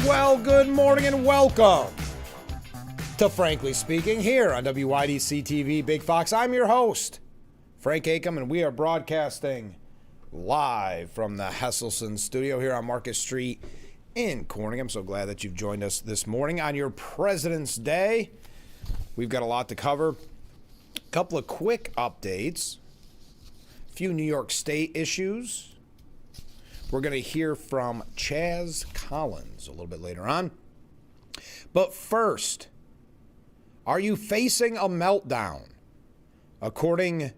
Well, good morning and welcome to Frankly Speaking here on WYDC TV Big Fox. I'm your host, Frank Acom, and we are broadcasting live from the Hesselson studio here on Market Street in Corning. I'm so glad that you've joined us this morning on your President's Day. We've got a lot to cover. A couple of quick updates. A few New York State issues. We're going to hear from Chaz Collins a little bit later on. But first, are you facing a meltdown? According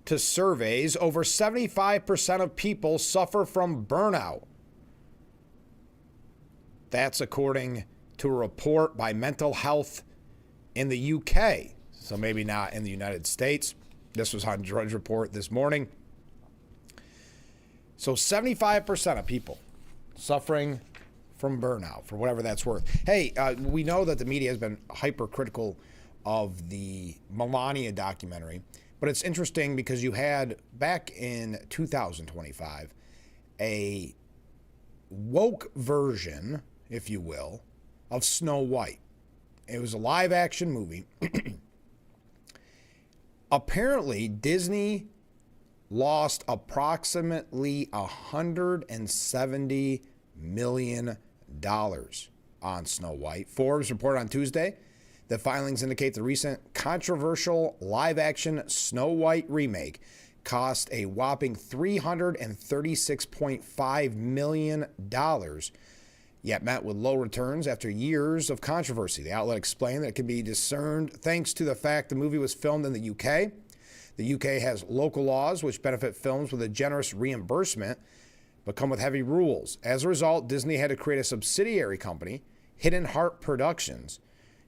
to surveys, over 75% of people suffer from burnout. That's according to a report by Mental Health in the UK. So maybe not in the United States. This was on Drudge Report this morning. So 75% of people suffering from burnout, for whatever that's worth. Hey, we know that the media has been hypercritical of the Melania documentary, but it's interesting because you had, back in 2025, a woke version, if you will, of Snow White. It was a live-action movie. Apparently, Disney lost approximately $170 million on Snow White. Forbes reported on Tuesday that filings indicate the recent controversial live-action Snow White remake cost a whopping $336.5 million, yet met with low returns after years of controversy. The outlet explained that it can be discerned thanks to the fact the movie was filmed in the UK. The UK has local laws which benefit films with a generous reimbursement, but come with heavy rules. As a result, Disney had to create a subsidiary company, Hidden Heart Productions,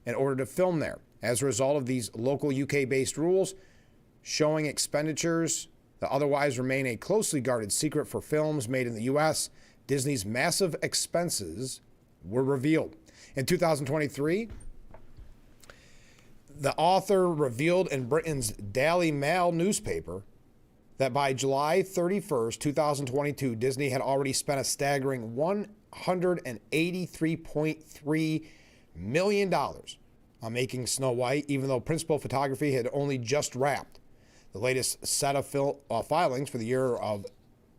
in order to film there. As a result of these local UK-based rules, showing expenditures that otherwise remain a closely guarded secret for films made in the US, Disney's massive expenses were revealed. In 2023, the author revealed in Britain's Daily Mail newspaper that by July 31st, 2022, Disney had already spent a staggering $183.3 million on making Snow White, even though principal photography had only just wrapped. The latest set of filings for the year of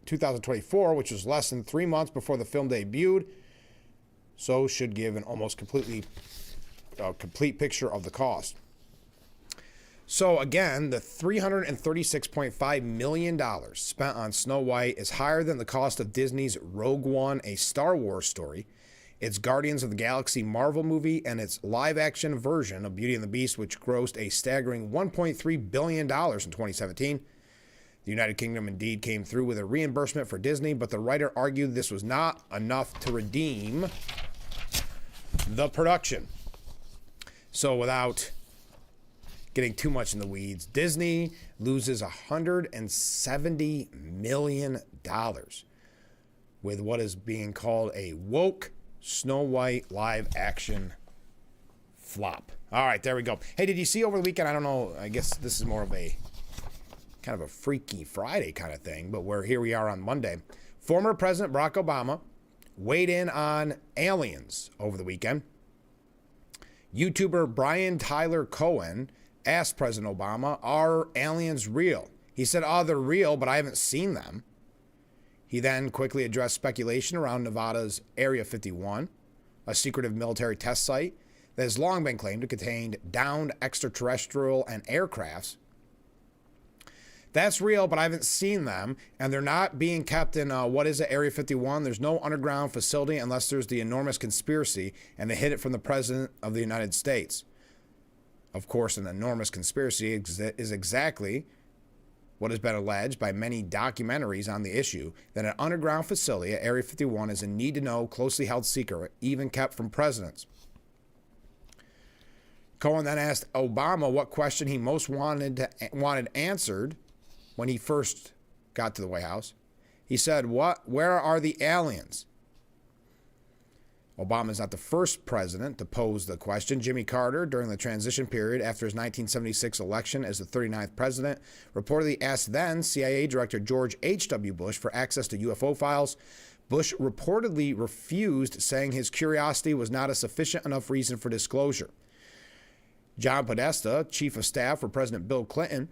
2024, which was less than 3 months before the film debuted, so should give an almost complete picture of the cost. So again, the $336.5 million spent on Snow White is higher than the cost of Disney's Rogue One, a Star Wars story, its Guardians of the Galaxy Marvel movie, and its live-action version of Beauty and the Beast, which grossed a staggering $1.3 billion in 2017. The United Kingdom indeed came through with a reimbursement for Disney, but the writer argued this was not enough to redeem the production. So without getting too much in the weeds, Disney loses $170 million with what is being called a woke Snow White live-action flop. All right, there we go. Hey, did you see over the weekend? I don't know. I guess this is more of a kind of a Freaky Friday kind of thing, but here we are on Monday. Former President Barack Obama weighed in on aliens over the weekend. YouTuber Brian Tyler Cohen asked President Obama, "Are aliens real?" He said, they're real, but I haven't seen them. He then quickly addressed speculation around Nevada's Area 51, a secretive military test site that has long been claimed to contain downed extraterrestrial and aircrafts. That's real, but I haven't seen them, and they're not being kept in, Area 51. There's no underground facility unless there's the enormous conspiracy, and they hid it from the President of the United States. Of course, an enormous conspiracy is exactly what has been alleged by many documentaries on the issue, that an underground facility at Area 51 is a need-to-know, closely held secret, even kept from presidents. Cohen then asked Obama what question he most wanted answered when he first got to the White House. He said, where are the aliens? Obama is not the first president to pose the question. Jimmy Carter, during the transition period after his 1976 election as the 39th president, reportedly asked then CIA Director George H.W. Bush for access to UFO files, Bush reportedly refused, saying his curiosity was not a sufficient enough reason for disclosure. John Podesta, chief of staff for President Bill Clinton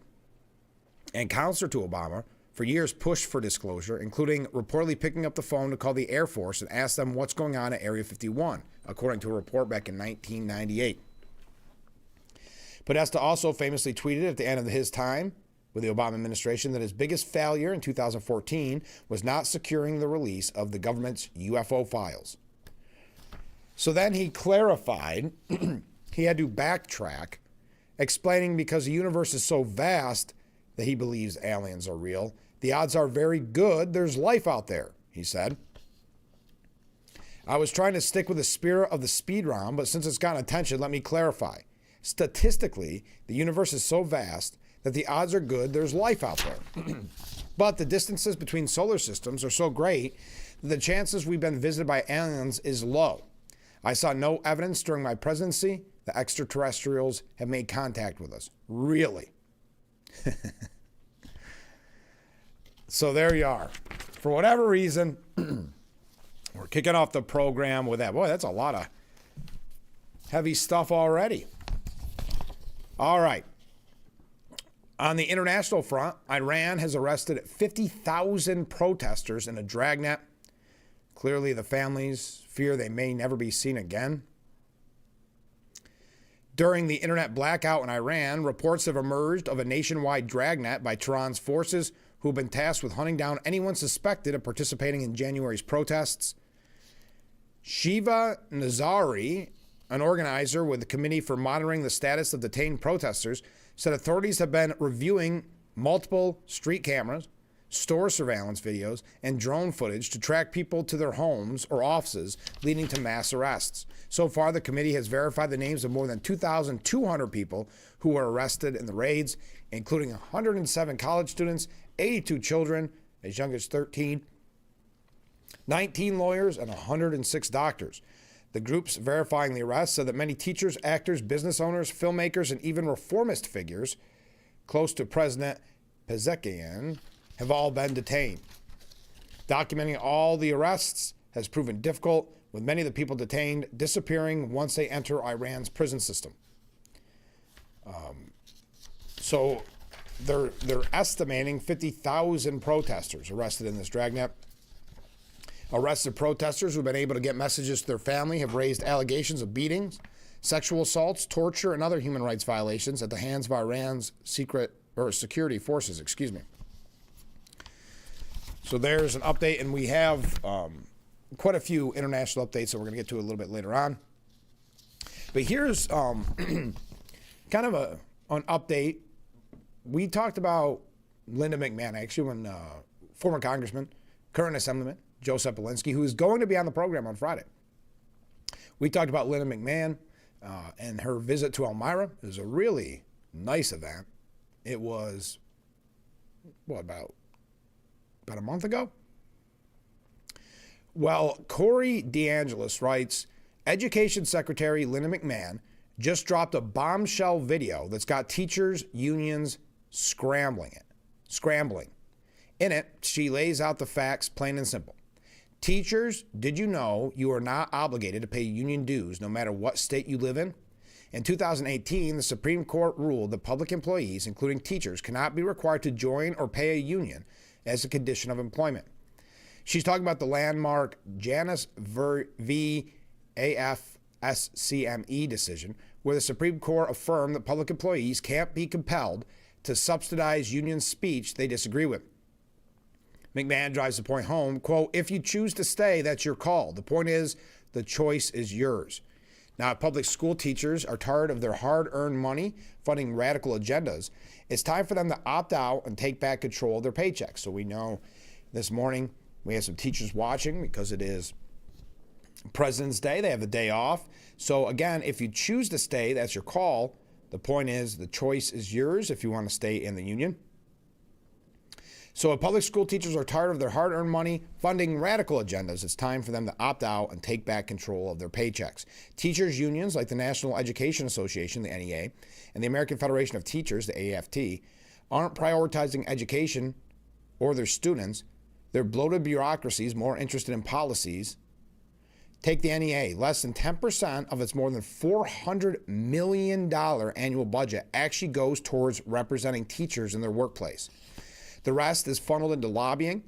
and counselor to Obama, for years pushed for disclosure, including reportedly picking up the phone to call the Air Force and ask them what's going on at Area 51, according to a report back in 1998. Podesta also famously tweeted at the end of his time with the Obama administration that his biggest failure in 2014 was not securing the release of the government's UFO files. So then he clarified he had to backtrack, explaining because the universe is so vast that he believes aliens are real. The odds are very good there's life out there, he said. I was trying to stick with the spirit of the speed round, but since it's gotten attention, let me clarify. Statistically, the universe is so vast that the odds are good there's life out there. But the distances between solar systems are so great that the chances we've been visited by aliens is low. I saw no evidence during my presidency that extraterrestrials have made contact with us. Really? So there you are. For whatever reason, we're kicking off the program with that. Boy, that's a lot of heavy stuff already. All right. On the international front, Iran has arrested 50,000 protesters in a dragnet. Clearly, the families fear they may never be seen again. During the internet blackout in Iran, reports have emerged of a nationwide dragnet by Tehran's forces who have been tasked with hunting down anyone suspected of participating in January's protests. Shiva Nazari, an organizer with the Committee for Monitoring the Status of Detained Protesters, said authorities have been reviewing multiple street cameras, store surveillance videos, and drone footage to track people to their homes or offices, leading to mass arrests. So far, the committee has verified the names of more than 2,200 people who were arrested in the raids, including 107 college students, 82 children as young as 13, 19 lawyers, and 106 doctors. The groups verifying the arrests said that many teachers, actors, business owners, filmmakers, and even reformist figures close to President Pezeshkian have all been detained. Documenting all the arrests has proven difficult, with many of the people detained disappearing once they enter Iran's prison system. So they're estimating 50,000 protesters arrested in this dragnet. Arrested protesters who've been able to get messages to their family have raised allegations of beatings, sexual assaults, torture, and other human rights violations at the hands of Iran's security forces. So there's an update, and we have quite a few international updates that we're going to get to a little bit later on. But here's kind of an update. We talked about Linda McMahon, actually, when former congressman, current assemblyman, Joe Sepolinsky, who is going to be on the program on Friday. We talked about Linda McMahon and her visit to Elmira. It was a really nice event. It was, about a month ago? Well, Corey DeAngelis writes, Education Secretary Linda McMahon just dropped a bombshell video that's got teachers' unions scrambling. In it, she lays out the facts plain and simple. Teachers, did you know you are not obligated to pay union dues no matter what state you live in? In 2018, the Supreme Court ruled that public employees, including teachers, cannot be required to join or pay a union as a condition of employment. She's talking about the landmark Janus v. AFSCME decision, where the Supreme Court affirmed that public employees can't be compelled to subsidize union speech they disagree with. McMahon drives the point home, quote, if you choose to stay, that's your call. The point is, the choice is yours. Now, if public school teachers are tired of their hard-earned money funding radical agendas, it's time for them to opt out and take back control of their paychecks. So we know this morning we have some teachers watching because it is President's Day. They have the day off. So again, if you choose to stay, that's your call. The point is, the choice is yours if you want to stay in the union. So if public school teachers are tired of their hard-earned money funding radical agendas, it's time for them to opt out and take back control of their paychecks. Teachers' unions like the National Education Association, the NEA, and the American Federation of Teachers, the AFT, aren't prioritizing education or their students. Their bloated bureaucracies more interested in policies. Take the NEA. Less than 10% of its more than $400 million annual budget actually goes towards representing teachers in their workplace. The rest is funneled into lobbying,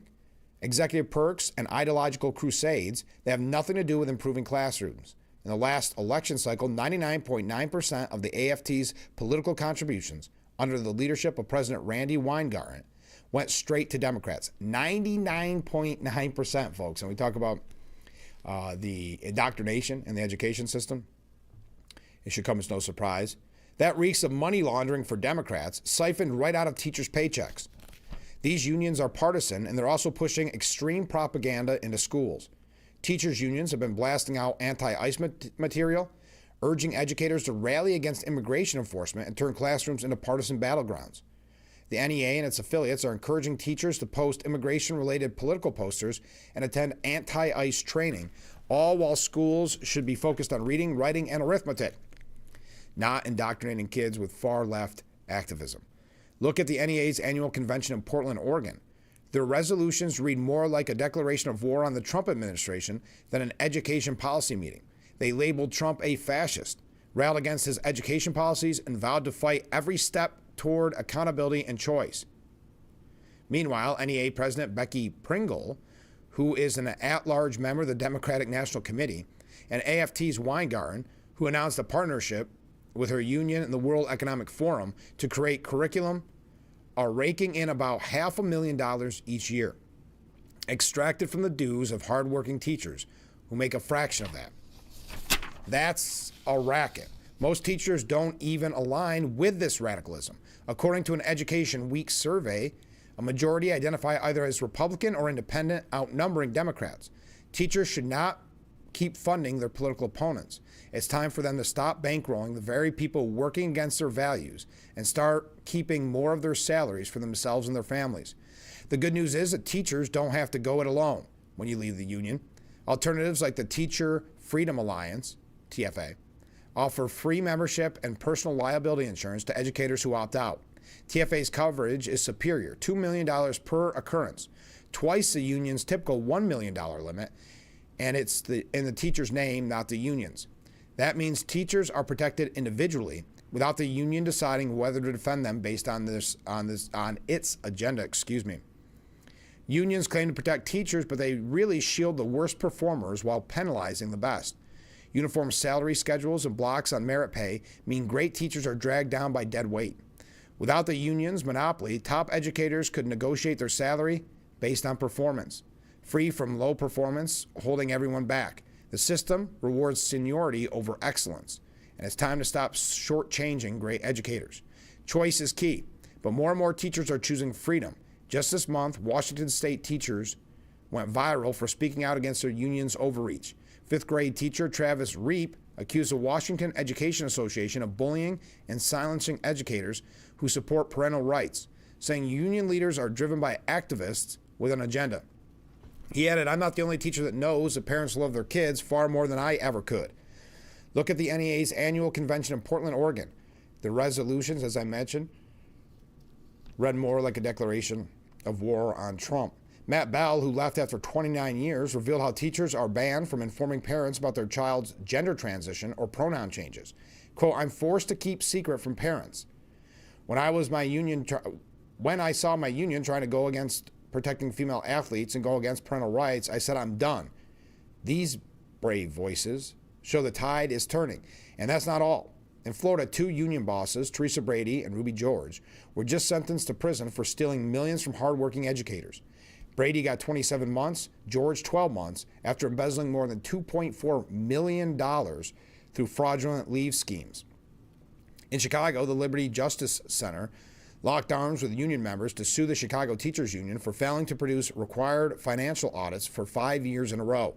executive perks, and ideological crusades that have nothing to do with improving classrooms. In the last election cycle, 99.9% of the AFT's political contributions under the leadership of President Randy Weingarten went straight to Democrats. 99.9%, folks. And we talk about the indoctrination in the education system. It should come as no surprise. That reeks of money laundering for Democrats, siphoned right out of teachers' paychecks. These unions are partisan, and they're also pushing extreme propaganda into schools. Teachers' unions have been blasting out anti-ICE material, urging educators to rally against immigration enforcement and turn classrooms into partisan battlegrounds. The NEA and its affiliates are encouraging teachers to post immigration-related political posters and attend anti-ICE training, all while schools should be focused on reading, writing, and arithmetic, not indoctrinating kids with far-left activism. Look at the NEA's annual convention in Portland, Oregon. Their resolutions read more like a declaration of war on the Trump administration than an education policy meeting. They labeled Trump a fascist, railed against his education policies, and vowed to fight every step toward accountability and choice. Meanwhile, NEA President Becky Pringle, who is an at-large member of the Democratic National Committee, and AFT's Weingarten, who announced a partnership with her union and the World Economic Forum to create curriculum, are raking in about $500,000 each year, extracted from the dues of hardworking teachers who make a fraction of that. That's a racket. Most teachers don't even align with this radicalism. According to an Education Week survey, a majority identify either as Republican or independent, outnumbering Democrats. Teachers should not keep funding their political opponents. It's time for them to stop bankrolling the very people working against their values and start keeping more of their salaries for themselves and their families. The good news is that teachers don't have to go it alone when you leave the union. Alternatives like the Teacher Freedom Alliance, TFA, offer free membership and personal liability insurance to educators who opt out. TFA's coverage is superior, $2 million per occurrence, twice the union's typical $1 million limit, and it's in the teacher's name, not the union's. That means teachers are protected individually without the union deciding whether to defend them based on its agenda. Unions claim to protect teachers, but they really shield the worst performers while penalizing the best. Uniform salary schedules and blocks on merit pay mean great teachers are dragged down by dead weight. Without the union's monopoly, top educators could negotiate their salary based on performance, free from low performance, holding everyone back. The system rewards seniority over excellence, and it's time to stop shortchanging great educators. Choice is key, but more and more teachers are choosing freedom. Just this month, Washington State teachers went viral for speaking out against their union's overreach. Fifth grade teacher Travis Reap accused the Washington Education Association of bullying and silencing educators who support parental rights, saying union leaders are driven by activists with an agenda. He added, "I'm not the only teacher that knows that parents love their kids far more than I ever could." Look at the NEA's annual convention in Portland, Oregon. The resolutions, as I mentioned, read more like a declaration of war on Trump. Matt Bell, who left after 29 years, revealed how teachers are banned from informing parents about their child's gender transition or pronoun changes. Quote, "I'm forced to keep secret from parents. When I saw my union trying to go against protecting female athletes and go against parental rights, I said, I'm done." These brave voices show the tide is turning. And that's not all. In Florida, 2 union bosses, Teresa Brady and Ruby George, were just sentenced to prison for stealing millions from hardworking educators. Brady got 27 months, George 12 months, after embezzling more than $2.4 million through fraudulent leave schemes. In Chicago, the Liberty Justice Center locked arms with union members to sue the Chicago Teachers Union for failing to produce required financial audits for 5 years in a row.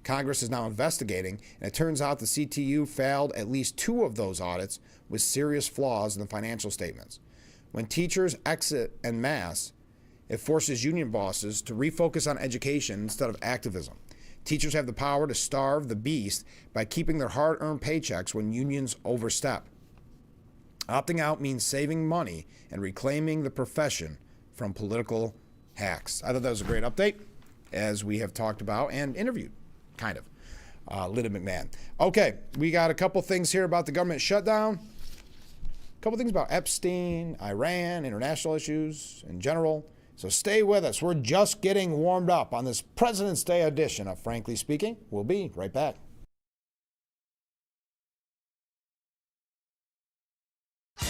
Congress is now investigating, and it turns out the CTU failed at least 2 of those audits with serious flaws in the financial statements. When teachers exit en masse, it forces union bosses to refocus on education instead of activism. Teachers have the power to starve the beast by keeping their hard-earned paychecks when unions overstep. Opting out means saving money and reclaiming the profession from political hacks. I thought that was a great update, as we have talked about and interviewed, kind of, Lyndon McMahon. Okay, we got a couple things here about the government shutdown. A couple things about Epstein, Iran, international issues in general. So stay with us. We're just getting warmed up on this President's Day edition of Frankly Speaking. We'll be right back.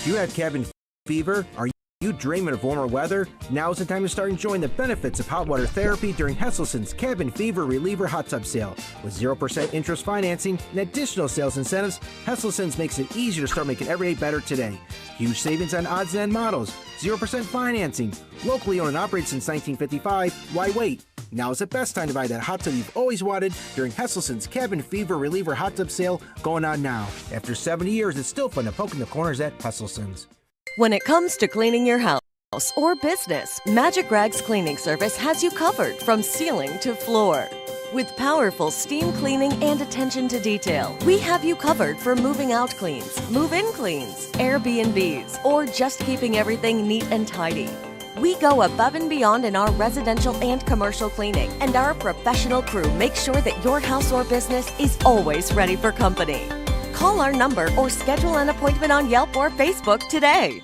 Do you have cabin fever? Are you dreaming of warmer weather? Now is the time to start enjoying the benefits of hot water therapy during Hesselson's Cabin Fever Reliever Hot Tub Sale. With 0% interest financing and additional sales incentives, Hesselson's makes it easier to start making every day better today. Huge savings on odds and end models, 0% financing, locally owned and operated since 1955. Why wait? Now is the best time to buy that hot tub you've always wanted during Hesselson's Cabin Fever Reliever Hot Tub Sale going on now. After 70 years, it's still fun to poke in the corners at Hesselson's. When it comes to cleaning your house or business, Magic Rags Cleaning Service has you covered from ceiling to floor. With powerful steam cleaning and attention to detail, we have you covered for moving out cleans, move-in cleans, Airbnbs, or just keeping everything neat and tidy. We go above and beyond in our residential and commercial cleaning, and our professional crew makes sure that your house or business is always ready for company. Call our number or schedule an appointment on Yelp or Facebook today.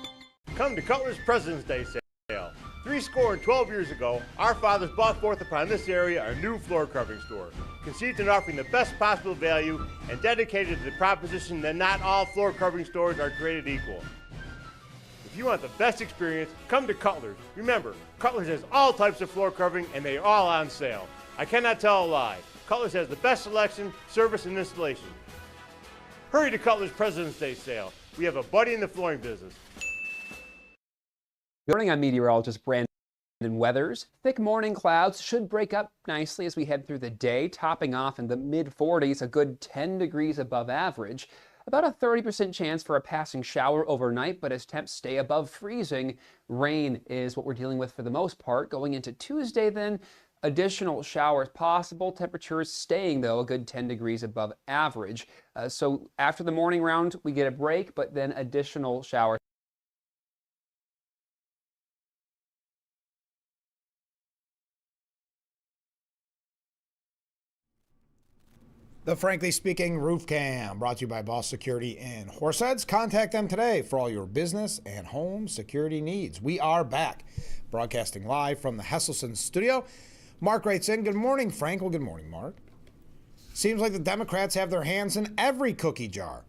Come to Cutler's President's Day sale. 12 years ago, our fathers brought forth upon this area our new floor covering store, conceived and offering the best possible value and dedicated to the proposition that not all floor covering stores are created equal. If you want the best experience, come to Cutler's. Remember, Cutler's has all types of floor covering and they are all on sale. I cannot tell a lie. Cutler's has the best selection, service, and installation. Hurry to Cutler's President's Day sale. We have a buddy in the flooring business. Good morning, I'm meteorologist Brandon Weathers. Thick morning clouds should break up nicely as we head through the day, topping off in the mid-40s, a good 10 degrees above average. About a 30% chance for a passing shower overnight, but as temps stay above freezing, rain is what we're dealing with for the most part. Going into Tuesday then, additional showers possible. Temperatures staying, though, a good 10 degrees above average. So after the morning round, we get a break, but then additional showers. The Frankly Speaking Roof Cam, brought to you by Boss Security in Horseheads. Contact them today for all your business and home security needs. We are back, broadcasting live from the Hesselson studio. Mark writes in, good morning, Frank. Well, good morning, Mark. Seems like the Democrats have their hands in every cookie jar.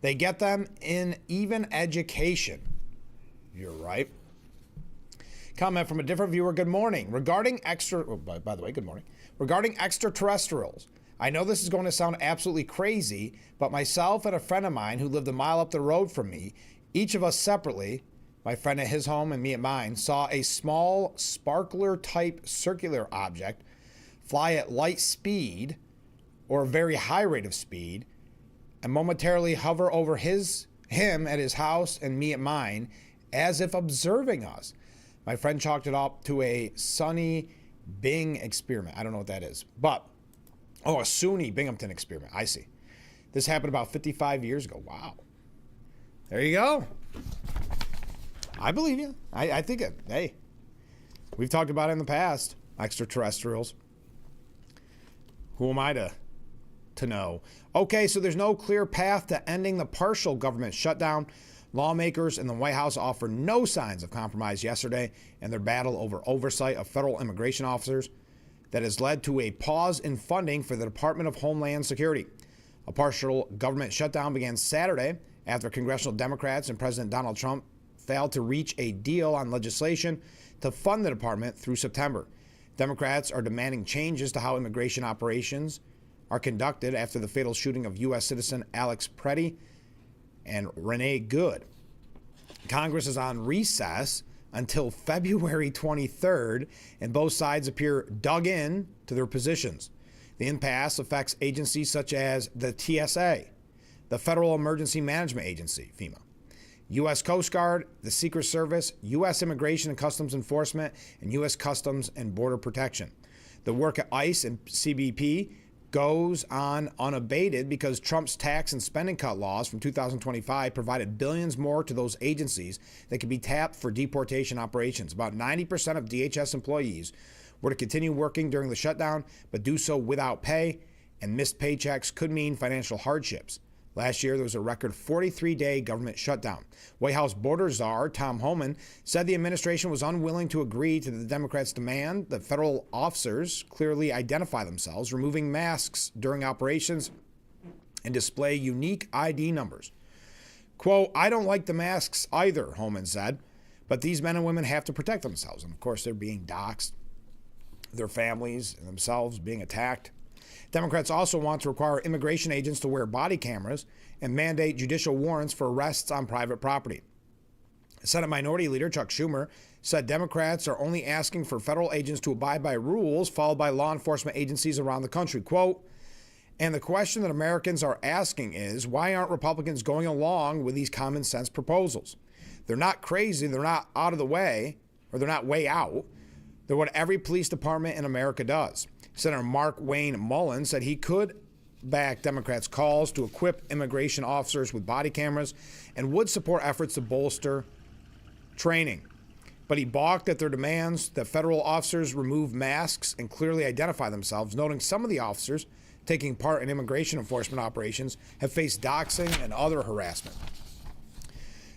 They get them in even education. You're right. Comment from a different viewer, good morning. Regarding by the way, good morning. Regarding extraterrestrials, I know this is going to sound absolutely crazy, but myself and a friend of mine who lived a mile up the road from me, each of us separately, my friend at his home and me at mine, saw a small sparkler-type circular object fly at light speed or a very high rate of speed and momentarily hover over him at his house and me at mine as if observing us. My friend chalked it up to a Sunny Bing experiment. I don't know what that is, but a SUNY Binghamton experiment. I see. This happened about 55 years ago. Wow. There you go. I believe you. I think it. Hey, we've talked about it in the past. Extraterrestrials. Who am I to know? Okay, so there's no clear path to ending the partial government shutdown. Lawmakers in the White House offered no signs of compromise yesterday in their battle over oversight of federal immigration officers. That has led to a pause in funding for the Department of Homeland Security. A partial government shutdown began Saturday after congressional Democrats and President Donald Trump failed to reach a deal on legislation to fund the department through September. Democrats are demanding changes to how immigration operations are conducted after the fatal shooting of U.S. citizen Alex Preddy and Renee Good. Congress is on recess until February 23rd, and both sides appear dug in to their positions. The impasse affects agencies such as the TSA, the Federal Emergency Management Agency, FEMA, U.S. Coast Guard, the Secret Service, U.S. Immigration and Customs Enforcement, and U.S. Customs and Border Protection. The work at ICE and CBP goes on unabated because Trump's tax and spending cut laws from 2025 provided billions more to those agencies that could be tapped for deportation operations. About 90% of DHS employees were to continue working during the shutdown, but do so without pay, and missed paychecks could mean financial hardships. Last year, there was a record 43-day government shutdown. White House border czar Tom Homan said the administration was unwilling to agree to the Democrats' demand that federal officers clearly identify themselves, removing masks during operations, and display unique ID numbers. Quote, "I don't like the masks either," Homan said, "but these men and women have to protect themselves." And of course, they're being doxxed, their families and themselves being attacked. Democrats also want to require immigration agents to wear body cameras and mandate judicial warrants for arrests on private property. Senate Minority Leader Chuck Schumer said Democrats are only asking for federal agents to abide by rules followed by law enforcement agencies around the country. Quote, "And the question that Americans are asking is, why aren't Republicans going along with these common sense proposals? They're not crazy, they're not out of the way, or they're not way out. They're what every police department in America does." Senator Mark Wayne Mullen said he could back Democrats' calls to equip immigration officers with body cameras and would support efforts to bolster training. But he balked at their demands that federal officers remove masks and clearly identify themselves, noting some of the officers taking part in immigration enforcement operations have faced doxing and other harassment.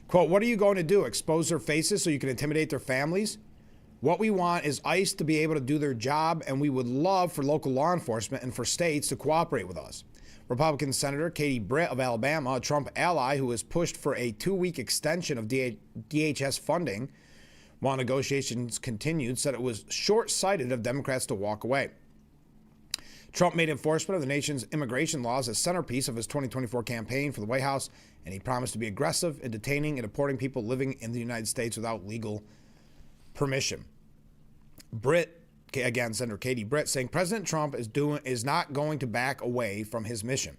Quote, "What are you going to do? Expose their faces so you can intimidate their families? What we want is ICE to be able to do their job, and we would love for local law enforcement and for states to cooperate with us." Republican Senator Katie Britt of Alabama, a Trump ally who has pushed for a 2-week extension of DHS funding while negotiations continued, said it was short-sighted of Democrats to walk away. Trump made enforcement of the nation's immigration laws a centerpiece of his 2024 campaign for the White House, and he promised to be aggressive in detaining and deporting people living in the United States without legal permission. Britt, again, Senator Katie Britt, saying President Trump is not going to back away from his mission.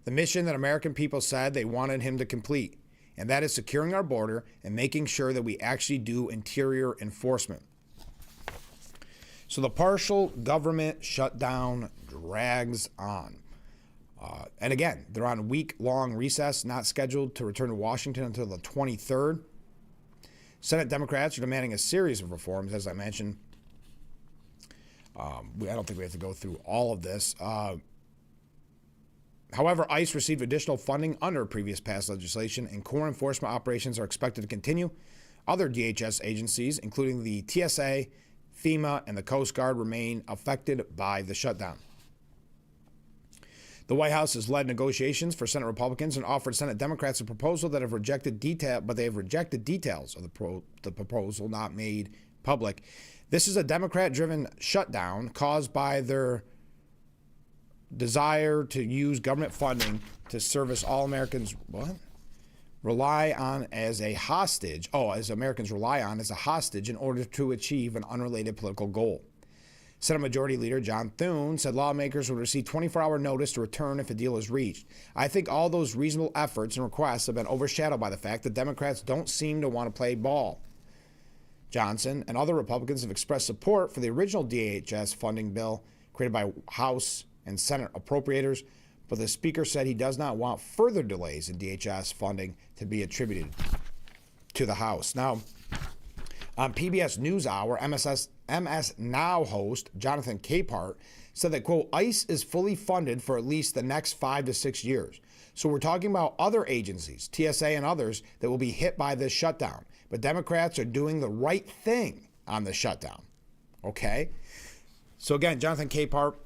The mission that American people said they wanted him to complete, and that is securing our border and making sure that we actually do interior enforcement. So the partial government shutdown drags on. And again, they're on a week-long recess, not scheduled to return to Washington until the 23rd. Senate Democrats are demanding a series of reforms, as I mentioned. I don't think we have to go through all of this. However, ICE received additional funding under previous passed legislation, and core enforcement operations are expected to continue. Other DHS agencies, including the TSA, FEMA, and the Coast Guard, remain affected by the shutdown. The White House has led negotiations for Senate Republicans and offered Senate Democrats a proposal that have rejected details of the proposal not made public. This is a Democrat-driven shutdown caused by their desire to use government funding to service all Americans. Rely on as a hostage. As Americans rely on as a hostage in order to achieve an unrelated political goal. Senate Majority Leader John Thune said lawmakers would receive 24-hour notice to return if a deal is reached. "I think all those reasonable efforts and requests have been overshadowed by the fact that Democrats don't seem to want to play ball." Johnson and other Republicans have expressed support for the original DHS funding bill created by House and Senate appropriators, but the Speaker said he does not want further delays in DHS funding to be attributed to the House. Now, on PBS NewsHour, MS Now host Jonathan Capehart said that, quote, "ICE is fully funded for at least the next 5 to 6 years. So we're talking about other agencies, TSA and others, that will be hit by this shutdown. But Democrats are doing the right thing on the shutdown." Okay? So again, Jonathan Capehart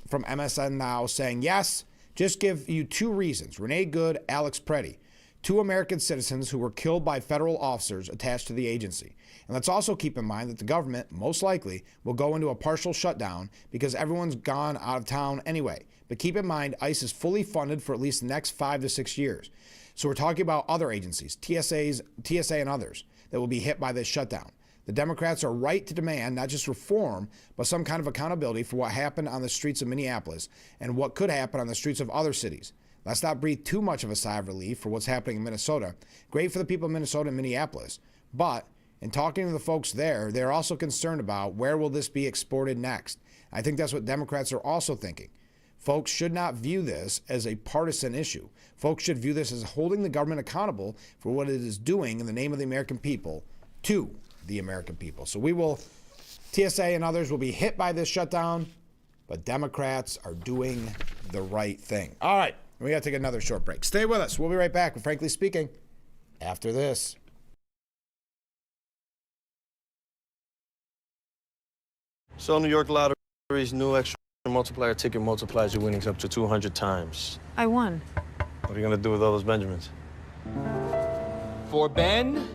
from MSN Now saying, yes, just give you 2 reasons. Renee Good, Alex Preddy, 2 American citizens who were killed by federal officers attached to the agency. And let's also keep in mind that the government, most likely, will go into a partial shutdown because everyone's gone out of town anyway. But keep in mind, ICE is fully funded for at least the next 5 to 6 years. So we're talking about other agencies, TSA and others, that will be hit by this shutdown. The Democrats are right to demand not just reform, but some kind of accountability for what happened on the streets of Minneapolis and what could happen on the streets of other cities. Let's not breathe too much of a sigh of relief for what's happening in Minnesota. Great for the people of Minnesota and Minneapolis. But in talking to the folks there, they're also concerned about where will this be exported next. I think that's what Democrats are also thinking. Folks should not view this as a partisan issue. Folks should view this as holding the government accountable for what it is doing in the name of the American people to the American people. So TSA and others will be hit by this shutdown, but Democrats are doing the right thing. All right, we got to take another short break. Stay with us. We'll be right back with Frankly Speaking after this. So New York Lottery's new extra multiplier ticket multiplies your winnings up to 200 times. I won. What are you gonna do with all those Benjamins? For Ben,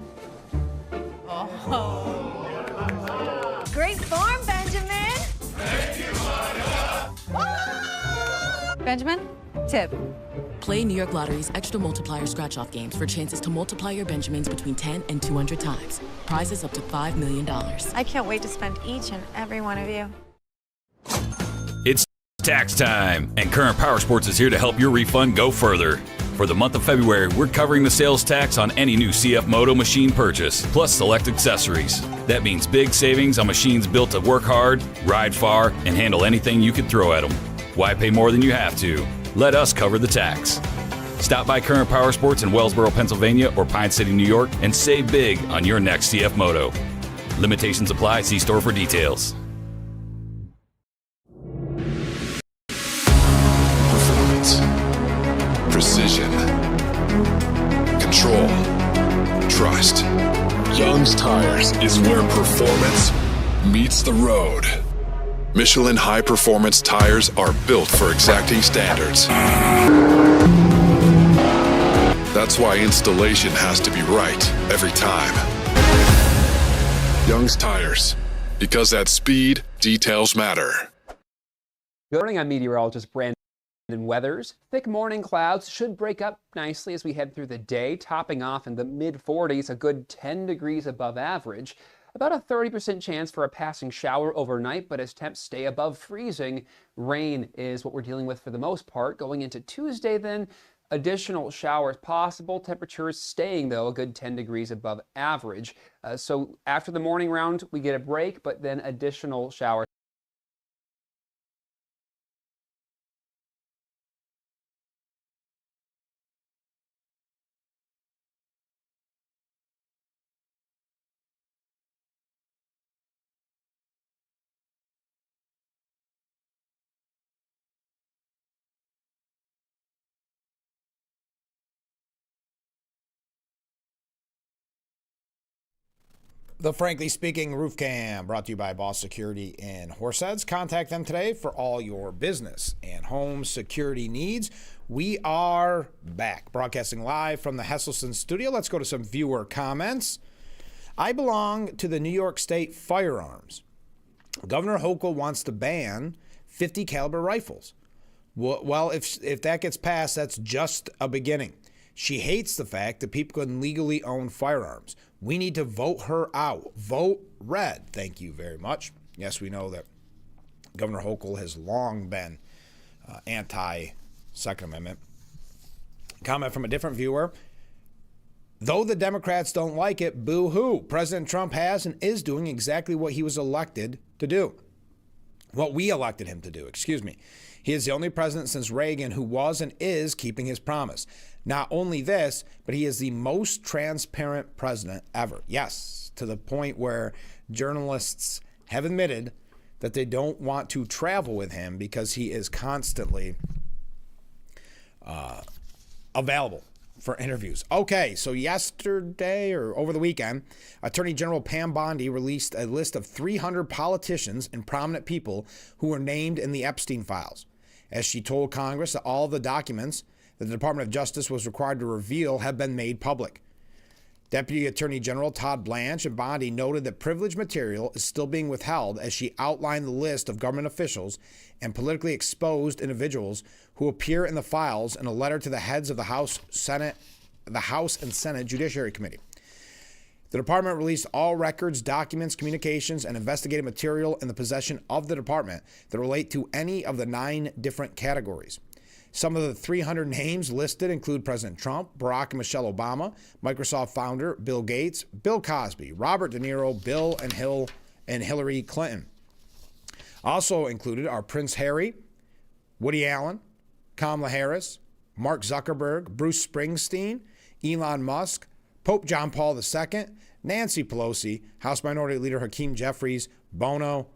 Great form, Benjamin. Benjamin, tip. Play New York Lottery's extra multiplier scratch-off games for chances to multiply your Benjamins between 10 and 200 times. Prizes up to $5 million. I can't wait to spend each and every one of you. It's tax time, and Current Power Sports is here to help your refund go further. For the month of February, we're covering the sales tax on any new CF Moto machine purchase, plus select accessories. That means big savings on machines built to work hard, ride far, and handle anything you can throw at them. Why pay more than you have to? Let us cover the tax. Stop by Current Power Sports in Wellsboro, Pennsylvania, or Pine City, New York, and save big on your next CF Moto. Limitations apply. See store for details. Performance, precision, control, trust. Young's Tires is where performance meets the road. Michelin high-performance tires are built for exacting standards. That's why installation has to be right every time. Young's Tires, because at speed, details matter. good morning. I'm meteorologist Brandon Weathers. Thick morning clouds should break up nicely as we head through the day, topping off in the mid-40s, a good 10 degrees above average. About a 30% chance for a passing shower overnight, but as temps stay above freezing, rain is what we're dealing with for the most part. Going into Tuesday then, additional showers possible. Temperatures staying, though, a good 10 degrees above average. So after the morning round, we get a break, but then additional showers. The Frankly Speaking Roof Cam, brought to you by Boss Security in Horseheads. Contact them today for all your business and home security needs. We are back, broadcasting live from the Hesselson studio. Let's go to some viewer comments. I belong to the New York State Firearms. Governor Hochul wants to ban 50 caliber rifles. Well, if that gets passed, that's just a beginning. She hates the fact that people can legally own firearms. We need to vote her out. Vote red. Thank you very much. Yes, we know that Governor Hochul has long been anti-Second Amendment. Comment from a different viewer. Though the Democrats don't like it, boo-hoo. President Trump has and is doing exactly what he was elected to do. What we elected him to do, excuse me. He is the only president since Reagan who was and is keeping his promise. Not only this, but he is the most transparent president ever. Yes, to the point where journalists have admitted that they don't want to travel with him because he is constantly available for interviews. Okay, so yesterday or over the weekend, Attorney General Pam Bondi released a list of 300 politicians and prominent people who were named in the Epstein files. As she told Congress that all the documents that the Department of Justice was required to reveal have been made public. Deputy Attorney General Todd Blanche and Bondi noted that privileged material is still being withheld as she outlined the list of government officials and politically exposed individuals who appear in the files in a letter to the heads of the House and Senate Judiciary Committee. The department released all records, documents, communications, and investigative material in the possession of the department that relate to any of the 9 different categories. Some of the 300 names listed include President Trump, Barack and Michelle Obama, Microsoft founder Bill Gates, Bill Cosby, Robert De Niro, Bill and Hillary Clinton. Also included are Prince Harry, Woody Allen, Kamala Harris, Mark Zuckerberg, Bruce Springsteen, Elon Musk, Pope John Paul II, Nancy Pelosi, House Minority Leader Hakeem Jeffries, Bono,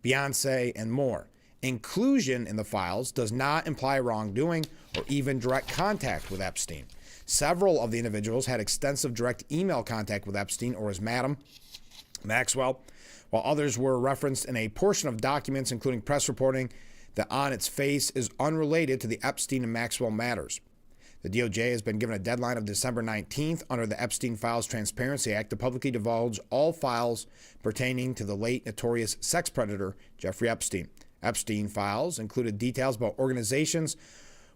Beyonce, and more. Inclusion in the files does not imply wrongdoing or even direct contact with Epstein. Several of the individuals had extensive direct email contact with Epstein or his madam, Maxwell, while others were referenced in a portion of documents, including press reporting that on its face is unrelated to the Epstein and Maxwell matters. The DOJ has been given a deadline of December 19th under the Epstein Files Transparency Act to publicly divulge all files pertaining to the late notorious sex predator Jeffrey Epstein. Epstein files included details about organizations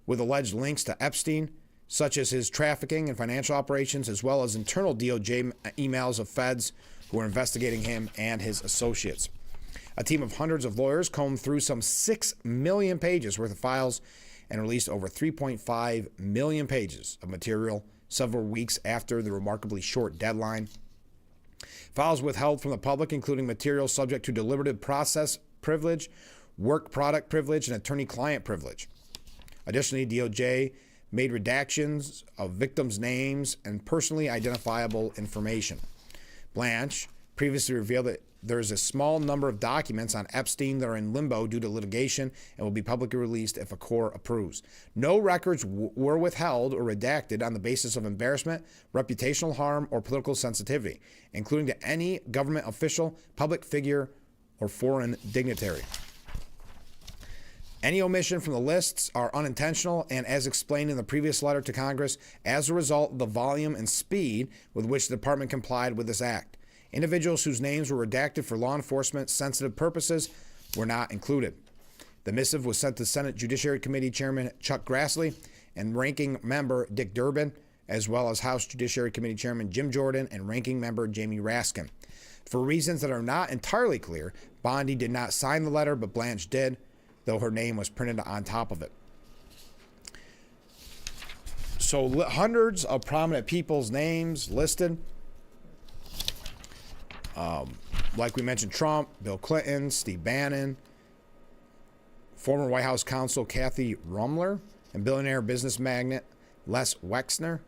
with alleged links to Epstein, such as his trafficking and financial operations, as well as internal DOJ emails of feds who were investigating him and his associates. A team of hundreds of lawyers combed through some 6 million pages worth of files and released over 3.5 million pages of material several weeks after the remarkably short deadline. Files withheld from the public, including material subject to deliberative process privilege, work product privilege, and attorney-client privilege. Additionally, DOJ made redactions of victims' names and personally identifiable information. Blanche previously revealed that there is a small number of documents on Epstein that are in limbo due to litigation and will be publicly released if a court approves. No records were withheld or redacted on the basis of embarrassment, reputational harm, or political sensitivity, including to any government official, public figure, or foreign dignitary. Any omission from the lists are unintentional and, as explained in the previous letter to Congress, as a result of the volume and speed with which the department complied with this act. Individuals whose names were redacted for law enforcement sensitive purposes were not included. The missive was sent to Senate Judiciary Committee Chairman Chuck Grassley and Ranking Member Dick Durbin, as well as House Judiciary Committee Chairman Jim Jordan and Ranking Member Jamie Raskin. For reasons that are not entirely clear, Bondi did not sign the letter, but Blanche did, though her name was printed on top of it. So hundreds of prominent people's names listed. Like we mentioned, Trump, Bill Clinton, Steve Bannon, former White House counsel Kathy Rumler, and billionaire business magnate Les Wexner.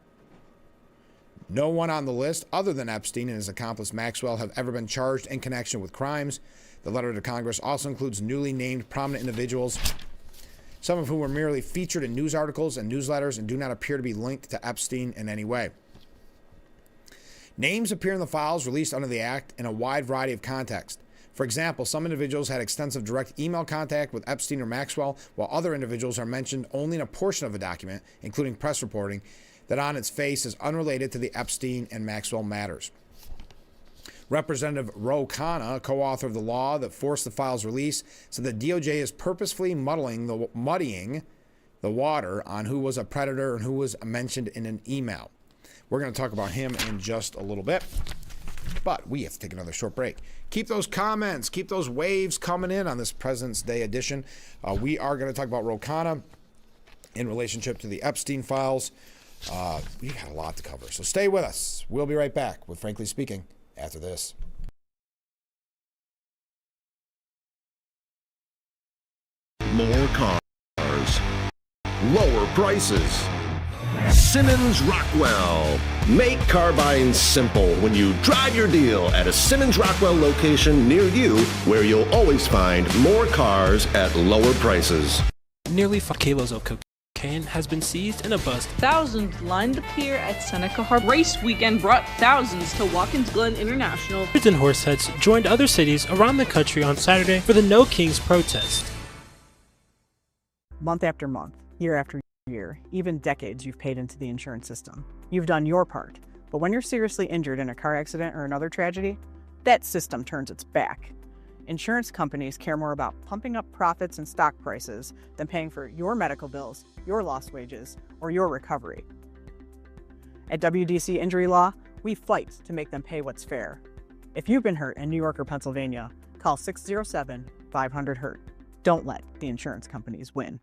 No one on the list other than Epstein and his accomplice Maxwell have ever been charged in connection with crimes. The letter to Congress also includes newly named prominent individuals, some of whom were merely featured in news articles and newsletters and do not appear to be linked to Epstein in any way. Names appear in the files released under the Act in a wide variety of contexts. For example, some individuals had extensive direct email contact with Epstein or Maxwell, while other individuals are mentioned only in a portion of a document, including press reporting, that on its face is unrelated to the Epstein and Maxwell matters. Representative Ro Khanna, co-author of the law that forced the files release, said the DOJ is purposefully muddying the water on who was a predator and who was mentioned in an email. We're going to talk about him in just a little bit, but we have to take another short break. Keep those comments, keep those waves coming in on this President's Day edition. We are going to talk about Ro Khanna in relationship to the Epstein files. We got a lot to cover, so stay with us. We'll be right back with Frankly Speaking after this. More cars, lower prices. Simmons Rockwell. Make car buying simple when you drive your deal at a Simmons Rockwell location near you, where you'll always find more cars at lower prices. Nearly 5 kilos of cocaine has been seized in a bust. Thousands lined the pier at Seneca Harbor. Race weekend brought thousands to Watkins Glen International. Hundreds and Horseheads joined other cities around the country on Saturday for the No Kings protest. Month after month, year after year, even decades, you've paid into the insurance system. You've done your part. But when you're seriously injured in a car accident or another tragedy, that system turns its back. Insurance companies care more about pumping up profits and stock prices than paying for your medical bills, your lost wages, or your recovery. At WYDC Injury Law, we fight to make them pay what's fair. If you've been hurt in New York or Pennsylvania, call 607-500-HURT. Don't let the insurance companies win.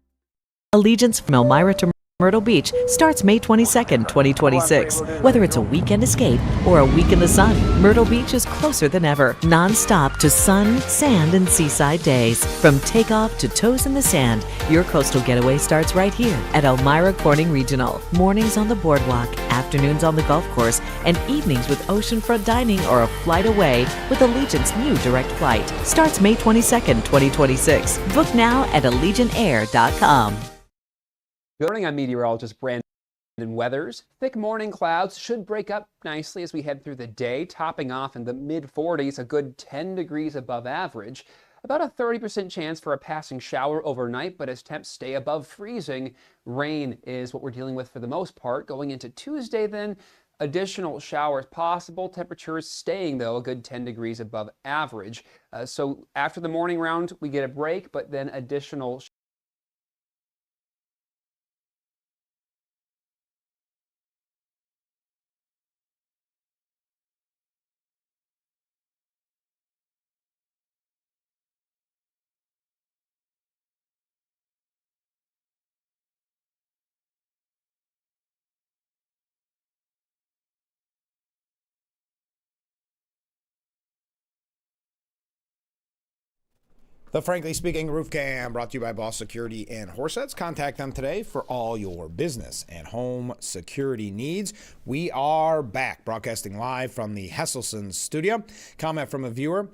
Allegiance from Elmira to Myrtle Beach starts May 22nd, 2026. Whether it's a weekend escape or a week in the sun, Myrtle Beach is closer than ever. Non-stop to sun, sand, and seaside days. From takeoff to toes in the sand, your coastal getaway starts right here at Elmira Corning Regional. Mornings on the boardwalk, afternoons on the golf course, and evenings with oceanfront dining or a flight away with Allegiant's new direct flight. Starts May 22nd, 2026. Book now at AllegiantAir.com. Good morning, I'm meteorologist Brandon Weathers. Thick morning clouds should break up nicely as we head through the day, topping off in the mid-40s, a good 10 degrees above average. About a 30% chance for a passing shower overnight, but as temps stay above freezing, rain is what we're dealing with for the most part. Going into Tuesday then, additional showers possible. Temperatures staying, though, a good 10 degrees above average. So after the morning round, we get a break, but then additional The Frankly Speaking Roof Cam, brought to you by Boss Security and Horsets. Contact them today for all your business and home security needs. We are back, broadcasting live from the Hesselson studio. Comment from a viewer.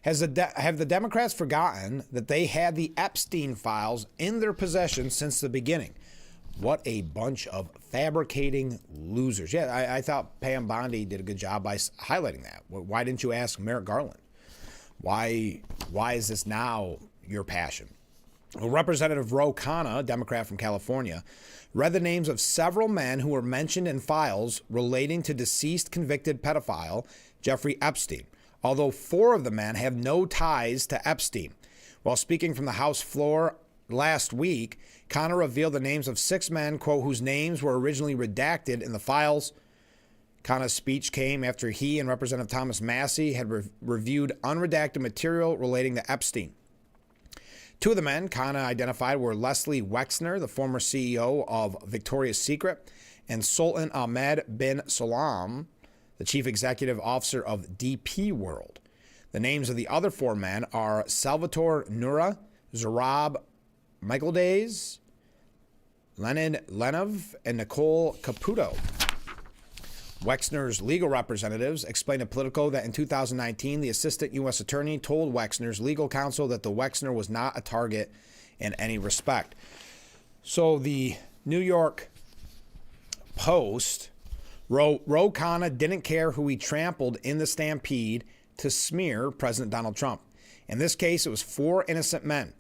Have the Democrats forgotten that they had the Epstein files in their possession since the beginning? What a bunch of fabricating losers. Yeah, I thought Pam Bondi did a good job by highlighting that. Why didn't you ask Merrick Garland? Why is this now your passion? Well, Representative Ro Khanna, a Democrat from California, read the names of several men who were mentioned in files relating to deceased convicted pedophile Jeffrey Epstein, although 4 of the men have no ties to Epstein. While speaking from the House floor last week, Khanna revealed the names of 6 men, quote, whose names were originally redacted in the files. Khanna's speech came after he and Representative Thomas Massey had reviewed unredacted material relating to Epstein. 2 of the men Khanna identified were Leslie Wexner, the former CEO of Victoria's Secret, and Sultan Ahmed bin Salam, the chief executive officer of DP World. The names of the other 4 men are Salvatore Nura, Zarab Michaeldays, Leonid Lenov, and Nicole Caputo. Wexner's legal representatives explained to Politico that in 2019, the assistant U.S. attorney told Wexner's legal counsel that the Wexner was not a target in any respect. So the New York Post wrote, Ro Khanna didn't care who he trampled in the stampede to smear President Donald Trump. In this case, it was 4 innocent men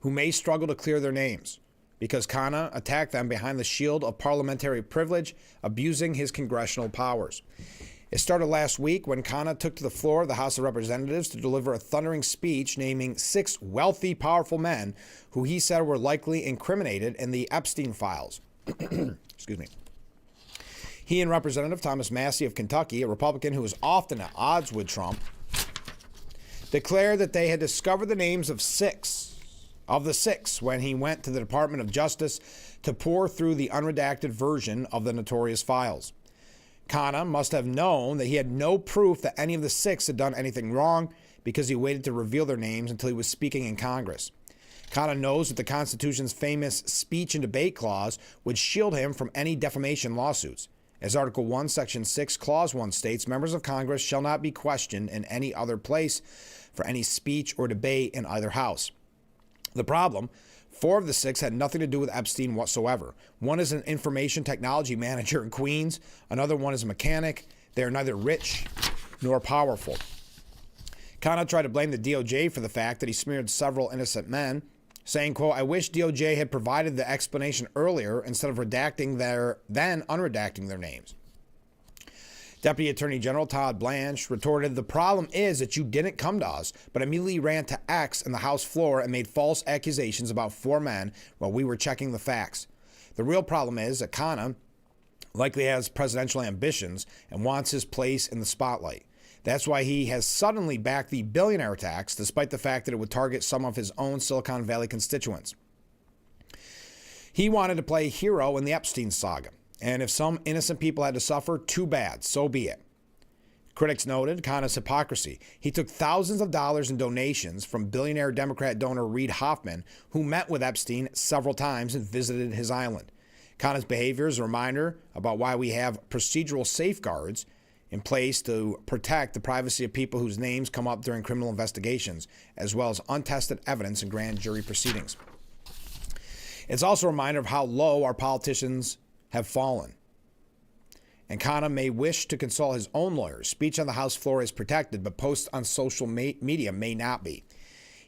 who may struggle to clear their names, because Khanna attacked them behind the shield of parliamentary privilege, abusing his congressional powers. It started last week when Khanna took to the floor of the House of Representatives to deliver a thundering speech naming 6 wealthy, powerful men who he said were likely incriminated in the Epstein files. Excuse me. He and Representative Thomas Massey of Kentucky, a Republican who is often at odds with Trump, declared that they had discovered the names of 6 of the 6 when he went to the Department of Justice to pore through the unredacted version of the notorious files. Khanna must have known that he had no proof that any of the 6 had done anything wrong because he waited to reveal their names until he was speaking in Congress. Khanna knows that the Constitution's famous speech and debate clause would shield him from any defamation lawsuits. As Article 1, Section 6, Clause 1 states, members of Congress shall not be questioned in any other place for any speech or debate in either house. The problem, 4 of the 6 had nothing to do with Epstein whatsoever. One is an information technology manager in Queens. Another one is a mechanic. They are neither rich nor powerful. Khanna tried to blame the DOJ for the fact that he smeared several innocent men, saying, quote, I wish DOJ had provided the explanation earlier instead of redacting then unredacting their names. Deputy Attorney General Todd Blanche retorted, the problem is that you didn't come to us, but immediately ran to X in the House floor and made false accusations about 4 men while we were checking the facts. The real problem is that Khanna likely has presidential ambitions and wants his place in the spotlight. That's why he has suddenly backed the billionaire tax, despite the fact that it would target some of his own Silicon Valley constituents. He wanted to play hero in the Epstein saga, and if some innocent people had to suffer, too bad, so be it. Critics noted Khanna's hypocrisy. He took thousands of dollars in donations from billionaire Democrat donor Reid Hoffman, who met with Epstein several times and visited his island. Khanna's behavior is a reminder about why we have procedural safeguards in place to protect the privacy of people whose names come up during criminal investigations, as well as untested evidence in grand jury proceedings. It's also a reminder of how low our politicians have fallen. And Khanna may wish to consult his own lawyers. Speech on the House floor is protected, but posts on social media may not be.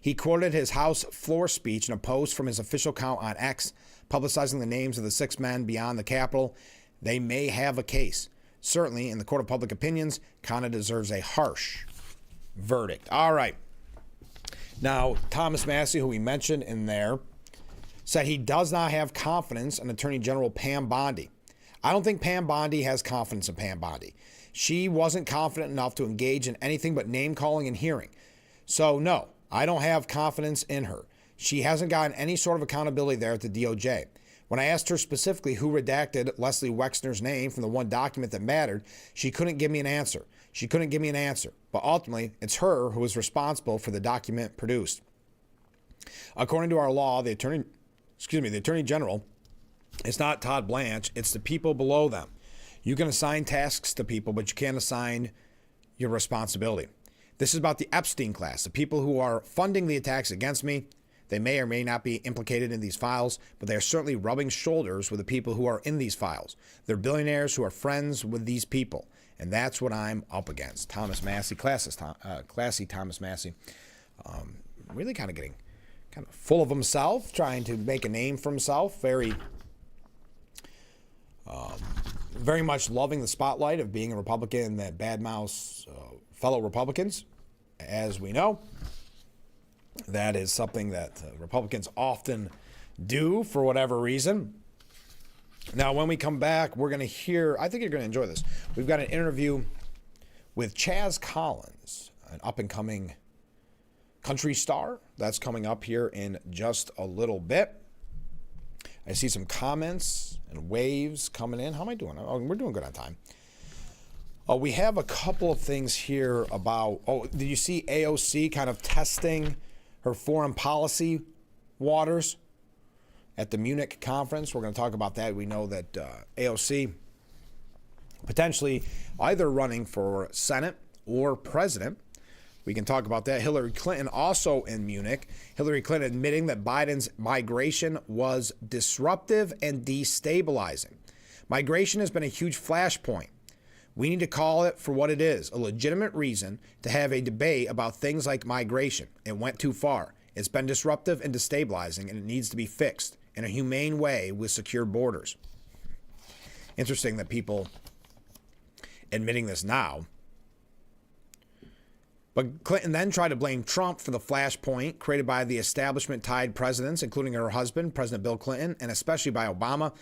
He quoted his House floor speech in a post from his official account on X, publicizing the names of the 6 men beyond the Capitol. They may have a case. Certainly, in the court of public opinions, Khanna deserves a harsh verdict. All right. Now, Thomas Massie, who we mentioned in there, said he does not have confidence in Attorney General Pam Bondi. I don't think Pam Bondi has confidence in Pam Bondi. She wasn't confident enough to engage in anything but name-calling and hearing. So, no, I don't have confidence in her. She hasn't gotten any sort of accountability there at the DOJ. When I asked her specifically who redacted Leslie Wexner's name from the one document that mattered, she couldn't give me an answer. But ultimately, it's her who is responsible for the document produced. According to our law, the Attorney General, it's not Todd Blanche, it's the people below them. You can assign tasks to people, but you can't assign your responsibility. This is about the Epstein class, the people who are funding the attacks against me. They may or may not be implicated in these files, but they are certainly rubbing shoulders with the people who are in these files. They're billionaires who are friends with these people, and that's what I'm up against. Thomas Massie, classy Thomas Massie, really kind of full of himself, trying to make a name for himself, very much loving the spotlight of being a Republican that badmouths fellow Republicans. As we know, that is something that Republicans often do for whatever reason. Now, when we come back, we're going to hear, I think you're going to enjoy this. We've got an interview with Chaz Collins, an up-and-coming country star. That's coming up here in just a little bit. I see some comments and waves coming in. How am I doing? Oh, we're doing good on time. We have a couple of things here about, did you see AOC kind of testing her foreign policy waters at the Munich conference? We're going to talk about that. We know that AOC potentially either running for Senate or president. We can talk about that. Hillary Clinton also in Munich. Hillary Clinton admitting that Biden's migration was disruptive and destabilizing. Migration has been a huge flashpoint. We need to call it for what it is, a legitimate reason to have a debate about things like migration. It went too far. It's been disruptive and destabilizing, and it needs to be fixed in a humane way with secure borders. Interesting that people admitting this now. But Clinton then tried to blame Trump for the flashpoint created by the establishment-tied presidents, including her husband, President Bill Clinton, and especially by Obama.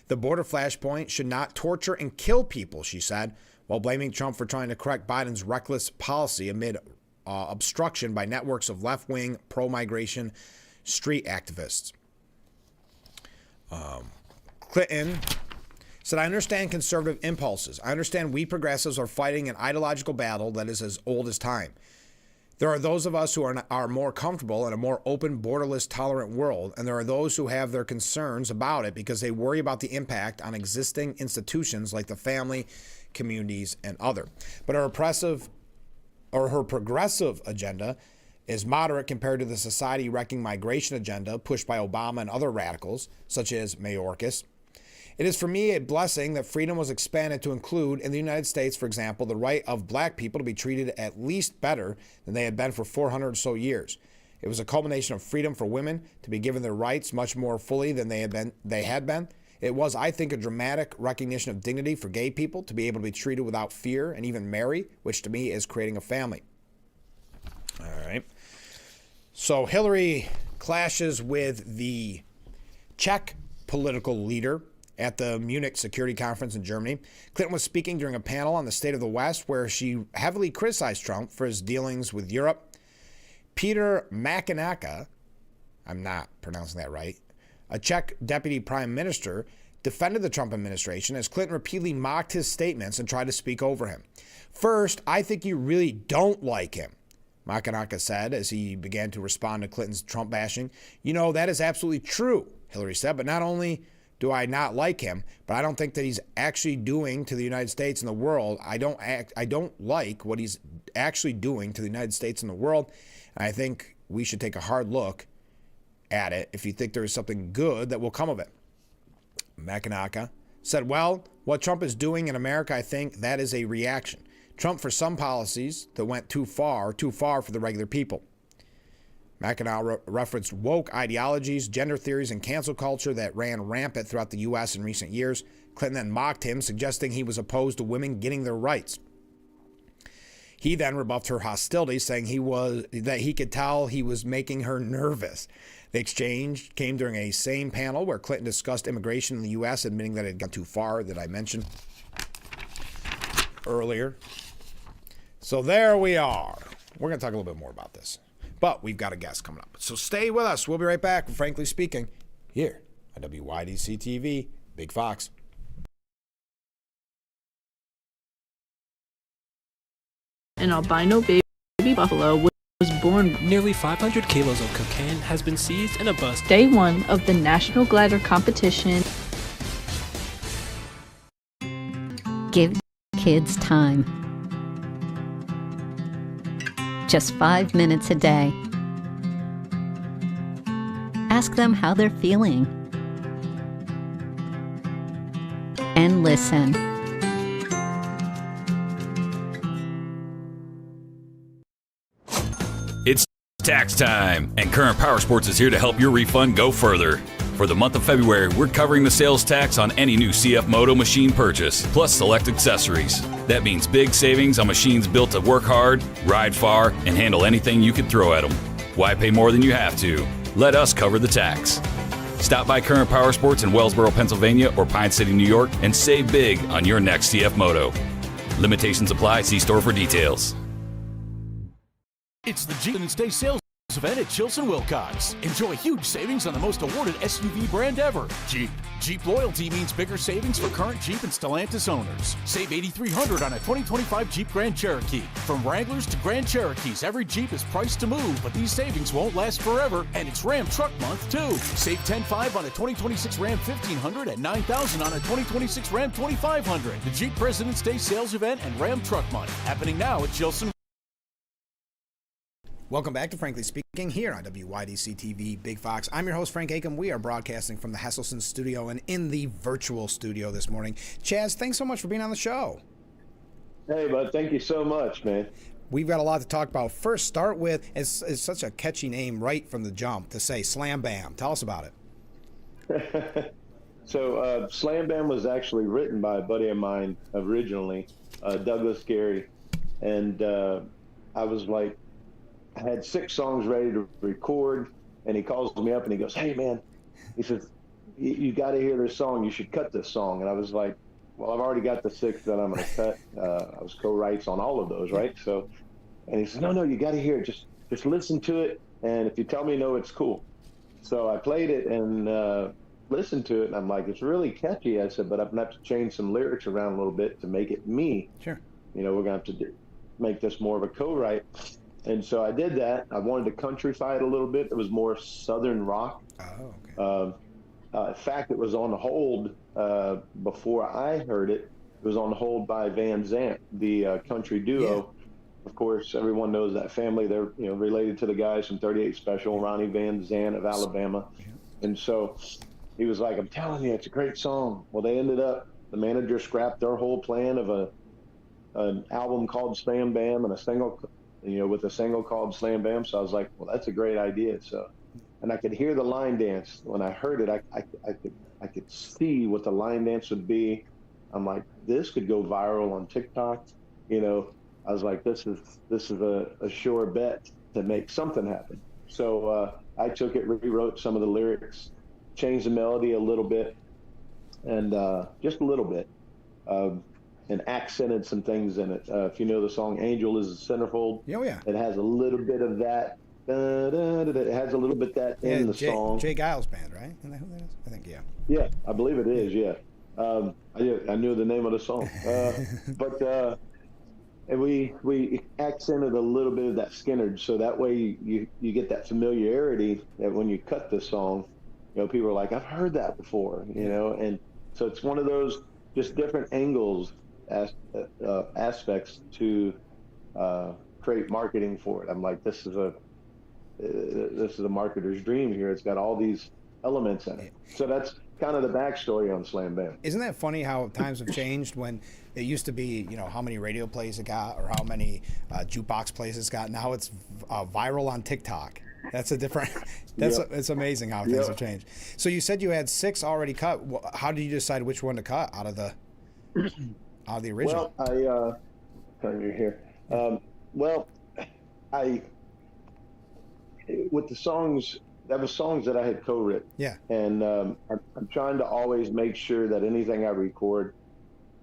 The border flashpoint should not torture and kill people, she said, while blaming Trump for trying to correct Biden's reckless policy amid obstruction by networks of left-wing, pro-migration street activists. Clinton said, I understand conservative impulses. I understand we progressives are fighting an ideological battle that is as old as time. There are those of us who are more comfortable in a more open, borderless, tolerant world, and there are those who have their concerns about it because they worry about the impact on existing institutions like the family, communities, and other. But her progressive agenda is moderate compared to the society-wrecking migration agenda pushed by Obama and other radicals, such as Mayorkas. It is for me a blessing that freedom was expanded to include, in the United States, for example, the right of black people to be treated at least better than they had been for 400 or so years. It was a culmination of freedom for women to be given their rights much more fully than they had been. It was, I think, a dramatic recognition of dignity for gay people to be able to be treated without fear and even marry, which to me is creating a family. All right. So Hillary clashes with the Czech political leader at the Munich Security Conference in Germany. Clinton was speaking during a panel on the state of the West where she heavily criticized Trump for his dealings with Europe. Peter McInerney, I'm not pronouncing that right, A Czech deputy prime minister defended the Trump administration as Clinton repeatedly mocked his statements and tried to speak over him. First, I think you really don't like him, Makanaka said as he began to respond to Clinton's Trump bashing. You know, that is absolutely true, Hillary said, but not only do I not like him, but I don't think that he's actually doing to the United States and the world. I don't like what he's actually doing to the United States and the world. And I think we should take a hard look at it if you think there is something good that will come of it. Makanaka said, well, what Trump is doing in America, I think that is a reaction. Trump for some policies that went too far for the regular people. Mackinac referenced woke ideologies, gender theories, and cancel culture that ran rampant throughout the U.S. in recent years. Clinton then mocked him, suggesting he was opposed to women getting their rights. He then rebuffed her hostility, saying that he could tell he was making her nervous. The exchange came during a same panel where Clinton discussed immigration in the U.S., admitting that it had gone too far, that I mentioned earlier. So there we are. We're going to talk a little bit more about this. But we've got a guest coming up. So stay with us. We'll be right back, frankly speaking, here on WYDC TV, Big Fox. An albino baby buffalo was born. Nearly 500 kilos of cocaine has been seized in a bus. Day one of the National Glider Competition. Give kids time. Just 5 minutes a day. Ask them how they're feeling. And listen. It's tax time, and Current Power Sports is here to help your refund go further. For the month of February, we're covering the sales tax on any new CF Moto machine purchase, plus select accessories. That means big savings on machines built to work hard, ride far, and handle anything you could throw at them. Why pay more than you have to? Let us cover the tax. Stop by Current Power Sports in Wellsboro, Pennsylvania, or Pine City, New York, and save big on your next CF Moto. Limitations apply. See store for details. It's the Jeep Day sales event at Chilson Wilcox. Enjoy huge savings on the most awarded SUV brand ever, Jeep. Jeep loyalty means bigger savings for current Jeep and Stellantis owners. Save $8,300 on a 2025 Jeep Grand Cherokee. From Wranglers to Grand Cherokees, every Jeep is priced to move, but these savings won't last forever, and it's Ram Truck Month too. Save $10,500 on a 2026 Ram 1500 and $9,000 on a 2026 Ram 2500. The Jeep President's Day sales event and Ram Truck Month happening now at Chilson. Welcome back to Frankly Speaking here on WYDC TV Big Fox. I'm your host, Frank Aiken. We are broadcasting from the Hesselson studio and in the virtual studio this morning. Chaz, thanks so much for being on the show. Hey, bud. Thank you so much, man. We've got a lot to talk about. First, start with, it's such a catchy name right from the jump to say Slam Bam. Tell us about it. So Slam Bam was actually written by a buddy of mine originally, Douglas Gary. And I was like, I had 6 songs ready to record, and he calls me up and he goes, hey, man, he says, you got to hear this song. You should cut this song. And I was like, well, I've already got the 6 that I'm going to cut. I was co-writes on all of those, right? So, and he said, no, you got to hear it. Just listen to it, and if you tell me no, it's cool. So I played it and listened to it, and I'm like, it's really catchy. I said, but I'm going to have to change some lyrics around a little bit to make it me. Sure. You know, we're going to have to make this more of a co-write. And so I did that. I wanted to countrify it a little bit. It was more Southern rock. Oh, okay. In fact, it was on hold before I heard it. It was on hold by Van Zant, the country duo. Yeah. Of course, everyone knows that family. They're related to the guys from 38 Special, Ronnie Van Zant of Alabama. Yeah. And so he was like, I'm telling you, it's a great song. Well, they ended up, the manager scrapped their whole plan of an album called Slam Bam and a single with a single called Slam Bam. So I was like, well, that's a great idea. So, and I could hear the line dance. When I heard it, I could see what the line dance would be. I'm like, this could go viral on TikTok. I was like, this is a sure bet to make something happen. So I took it, rewrote some of the lyrics, changed the melody a little bit, and just a little bit. And accented some things in it. If you know the song "Angel is a Centerfold," oh yeah, it has a little bit of that It has a little bit that in the song. Jay Giles Band, right? Isn't that who that is? I think, yeah. Yeah, I believe it is. Yeah, I knew the name of the song, but and we accented a little bit of that Skynyrd, so that way you get that familiarity that when you cut the song, people are like, I've heard that before, and so it's one of those just different angles, aspects to create marketing for it. I'm like, this is a marketer's dream here. It's got all these elements in it. So that's kind of the backstory on Slam Bam. Isn't that funny how times have changed? When it used to be, how many radio plays it got or how many jukebox plays it's got. Now it's viral on TikTok. That's a different. It's amazing how things have changed. So you said you had 6 already cut. How did you decide which one to cut out of the original? Well, you're here. With the songs. That was songs that I had co-written. Yeah. And I'm trying to always make sure that anything I record,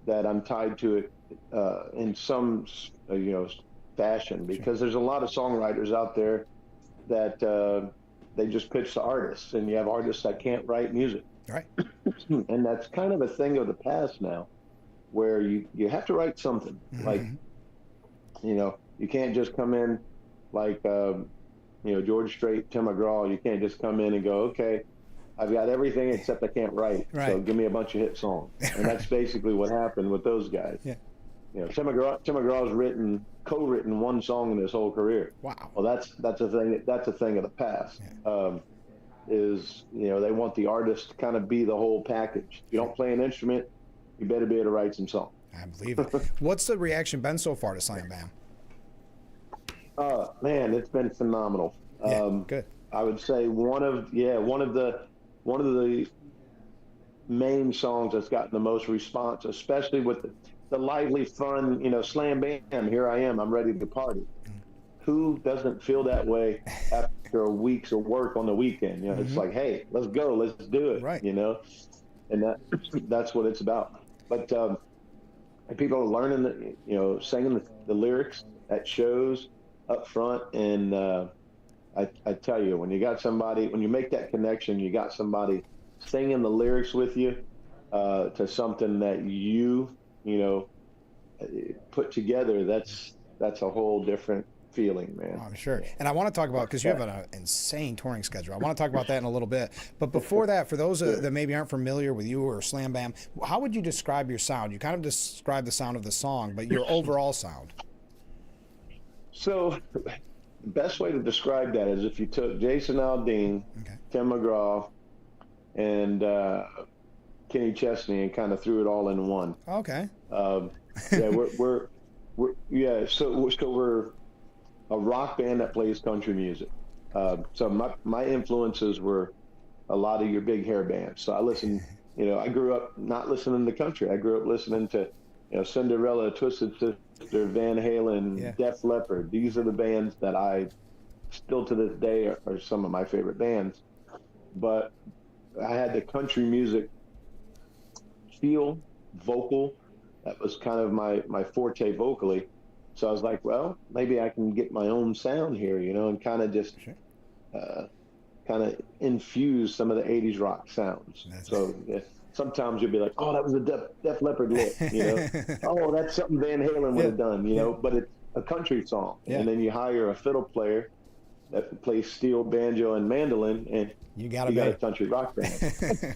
that I'm tied to it in some, fashion, because there's a lot of songwriters out there that they just pitch to artists, and you have artists that can't write music. Right. And that's kind of a thing of the past now, where you have to write something. Mm-hmm. Like, you can't just come in like, George Strait, Tim McGraw, you can't just come in and go, okay, I've got everything except I can't write. Right. So give me a bunch of hit songs. And that's basically what happened with those guys. Yeah. Tim McGraw's co-written one song in his whole career. Wow. Well, that's a thing of the past. Yeah. They want the artist to kind of be the whole package. If you don't play an instrument, you better be able to write some songs. I believe it. What's the reaction been so far to Slam Bam? Man, it's been phenomenal. Good. I would say one of the main songs that's gotten the most response, especially with the lively, fun, Slam Bam. Here I am. I'm ready to party. Who doesn't feel that way after a week's of work on the weekend? It's like, hey, let's go, let's do it. Right. And that's what it's about. But people are learning, singing the lyrics at shows up front, and I tell you, when you got somebody, when you make that connection, you got somebody singing the lyrics with you to something that you put together. That's a whole different feeling, man. I'm sure. And I want to talk about, because you have an insane touring schedule. I want to talk about that in a little bit. But before that, for those that maybe aren't familiar with you or Slam Bam, how would you describe your sound? You kind of describe the sound of the song, but your overall sound. So the best way to describe that is if you took Jason Aldean, Tim McGraw, and Kenny Chesney and kind of threw it all in one. Okay. So we're a rock band that plays country music. So my influences were a lot of your big hair bands. So I listened, I grew up not listening to country. I grew up listening to, Cinderella, Twisted Sister, Van Halen, Def Leppard. These are the bands that I still to this day are some of my favorite bands. But I had the country music feel, vocal. That was kind of my forte vocally. So I was like, well, maybe I can get my own sound here, and kind of just kind of infuse some of the 80s rock sounds. Sometimes you'll be like, oh, that was a Def Leppard lick, oh, that's something Van Halen would have done, but it's a country song. Yeah. And then you hire a fiddle player that plays steel, banjo, and mandolin, and you got a country rock band.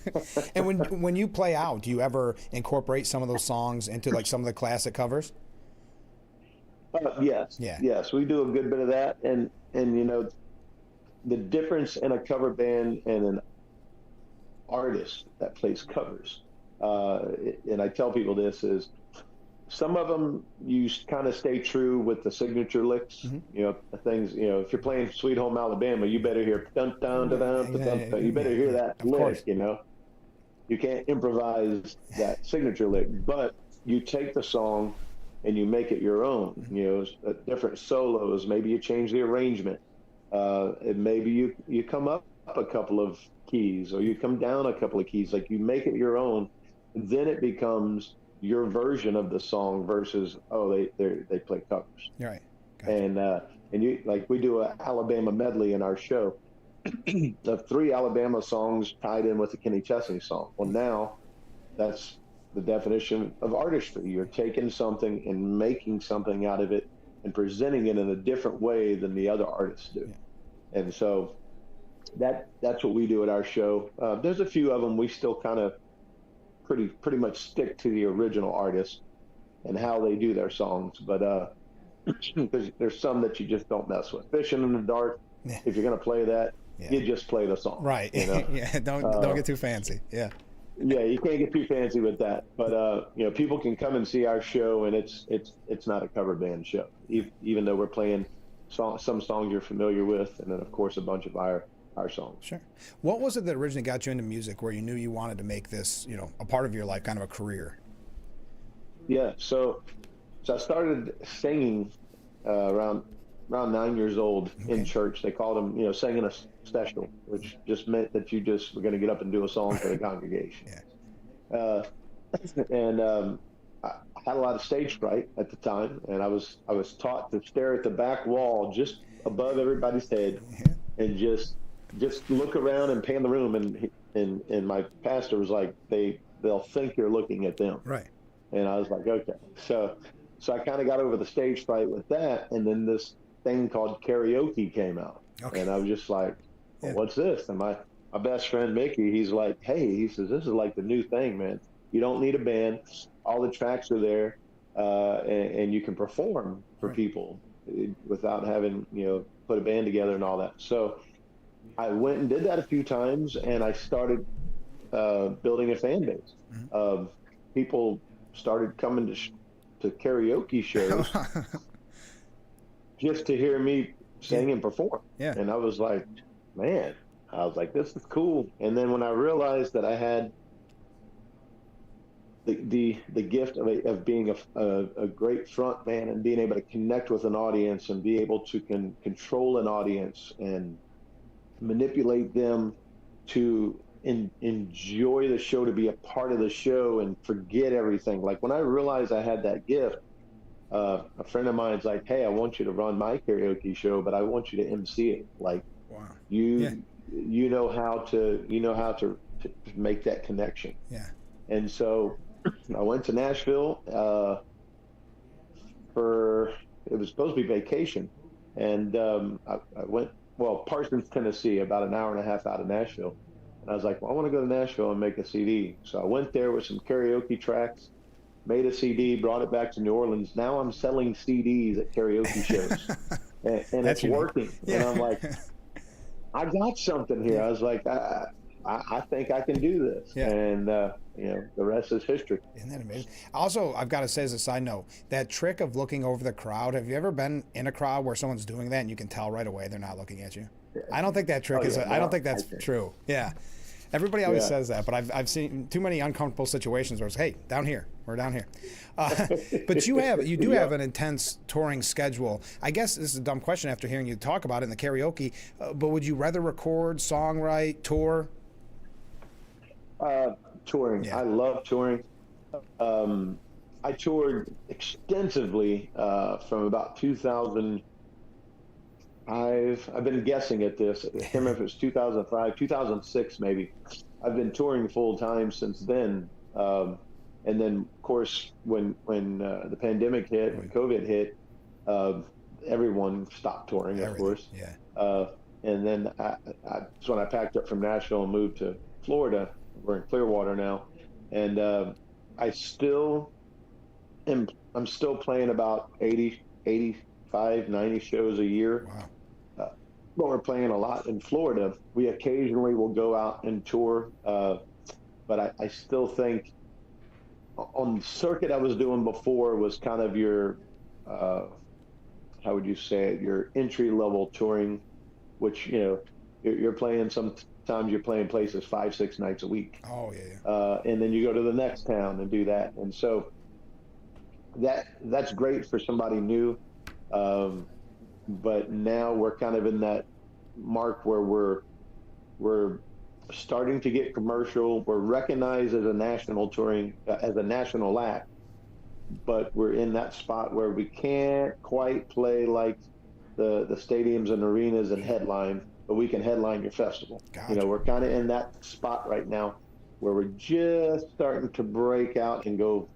And when you play out, do you ever incorporate some of those songs into like some of the classic covers? Yes. Yeah. Yes, we do a good bit of that, and the difference in a cover band and an artist that plays covers, and I tell people this is, some of them you kind of stay true with the signature licks, things, if you're playing Sweet Home Alabama, you better hear dun dun dun dun dun dun. You better hear that lick, you can't improvise that signature lick, but you take the song and you make it your own, different solos, maybe you change the arrangement, and maybe you come up a couple of keys, or you come down a couple of keys, like you make it your own, then it becomes your version of the song versus, they play covers. Right. Gotcha. And and we do an Alabama medley in our show of 3 Alabama songs tied in with a Kenny Chesney song. Well, now that's the definition of artistry. You're taking something and making something out of it and presenting it in a different way than the other artists do. Yeah. And so that's what we do at our show. There's a few of them we still kind of pretty much stick to the original artist and how they do their songs, but because there's some that you just don't mess with. Fishing in the Dark, if you're going to play that, you just play the song. Right. You know? Yeah. Don't get too fancy. Yeah. Yeah, you can't get too fancy with that. But people can come and see our show, and it's not a cover band show, even though we're playing some songs you're familiar with, and then of course a bunch of our songs. Sure. What was it that originally got you into music, where you knew you wanted to make this, a part of your life, kind of a career? Yeah. So I started singing around 9 years old in church. They called them, singing a special, which just meant that you just were going to get up and do a song for the congregation. Yeah. I had a lot of stage fright at the time, and I was taught to stare at the back wall just above everybody's head, and just look around and pan the room. And my pastor was like, they'll think you're looking at them. Right. And I was like, okay. So I kind of got over the stage fright with that, and then this thing called karaoke came out. Okay. And I was just like, well, what's this? And my best friend Mickey, he's like, hey, he says, this is like the new thing, man. You don't need a band. All the tracks are there, and you can perform for people without having, put a band together and all that. So I went and did that a few times, and I started building a fan base. People started coming to karaoke shows just to hear me sing and perform. Yeah. And I was like, man, this is cool. And then when I realized that I had the gift of being a great front man and being able to connect with an audience and be able to control an audience and manipulate them to enjoy the show, to be a part of the show and forget everything. Like when I realized I had that gift, a friend of mine's like, hey, I want you to run my karaoke show, but I want you to MC it. Like, wow. You know how to make that connection. Yeah. And so I went to Nashville it was supposed to be vacation. And I went, Parsons, Tennessee, about an hour and a half out of Nashville. And I was like, well, I want to go to Nashville and make a CD. So I went there with some karaoke tracks, made a CD, brought it back to New Orleans. Now I'm selling CDs at karaoke shows, and it's working. Yeah. And I'm like, I got something here. I was like, I think I can do this. Yeah. And the rest is history. Isn't that amazing? Also, I've got to say as a side note, that trick of looking over the crowd. Have you ever been in a crowd where someone's doing that and you can tell right away they're not looking at you? Yeah. I don't think that trick I don't think that's true. Yeah. Everybody always says that, but I've seen too many uncomfortable situations where it's, hey, down here, we're down here. But you do have an intense touring schedule. I guess this is a dumb question after hearing you talk about it in the karaoke, but would you rather record, songwrite, tour? Touring. Yeah. I love touring. I toured extensively from about 2005. I've been guessing at this. I can't remember if it was 2005, 2006 maybe. I've been touring full time since then. And then, of course, when the pandemic hit, when COVID hit, everyone stopped touring, of course. Yeah. And then that's when I packed up from Nashville and moved to Florida. We're in Clearwater now. And I'm still playing about 80, 85, 90 shows a year. Wow. But we're playing a lot in Florida. We occasionally will go out and tour, but I still think on the circuit I was doing before was kind of your, how would you say it, your entry-level touring, which, you're playing, sometimes you're playing places 5-6 nights a week. Oh, yeah. And then you go to the next town and do that. And so that's great for somebody new. But now we're kind of in that mark where we're starting to get commercial. We're recognized as a national act, but we're in that spot where we can't quite play like the stadiums and arenas and headline, but we can headline your festival. Gotcha. You know, we're kind of in that spot right now where we're just starting to break out and go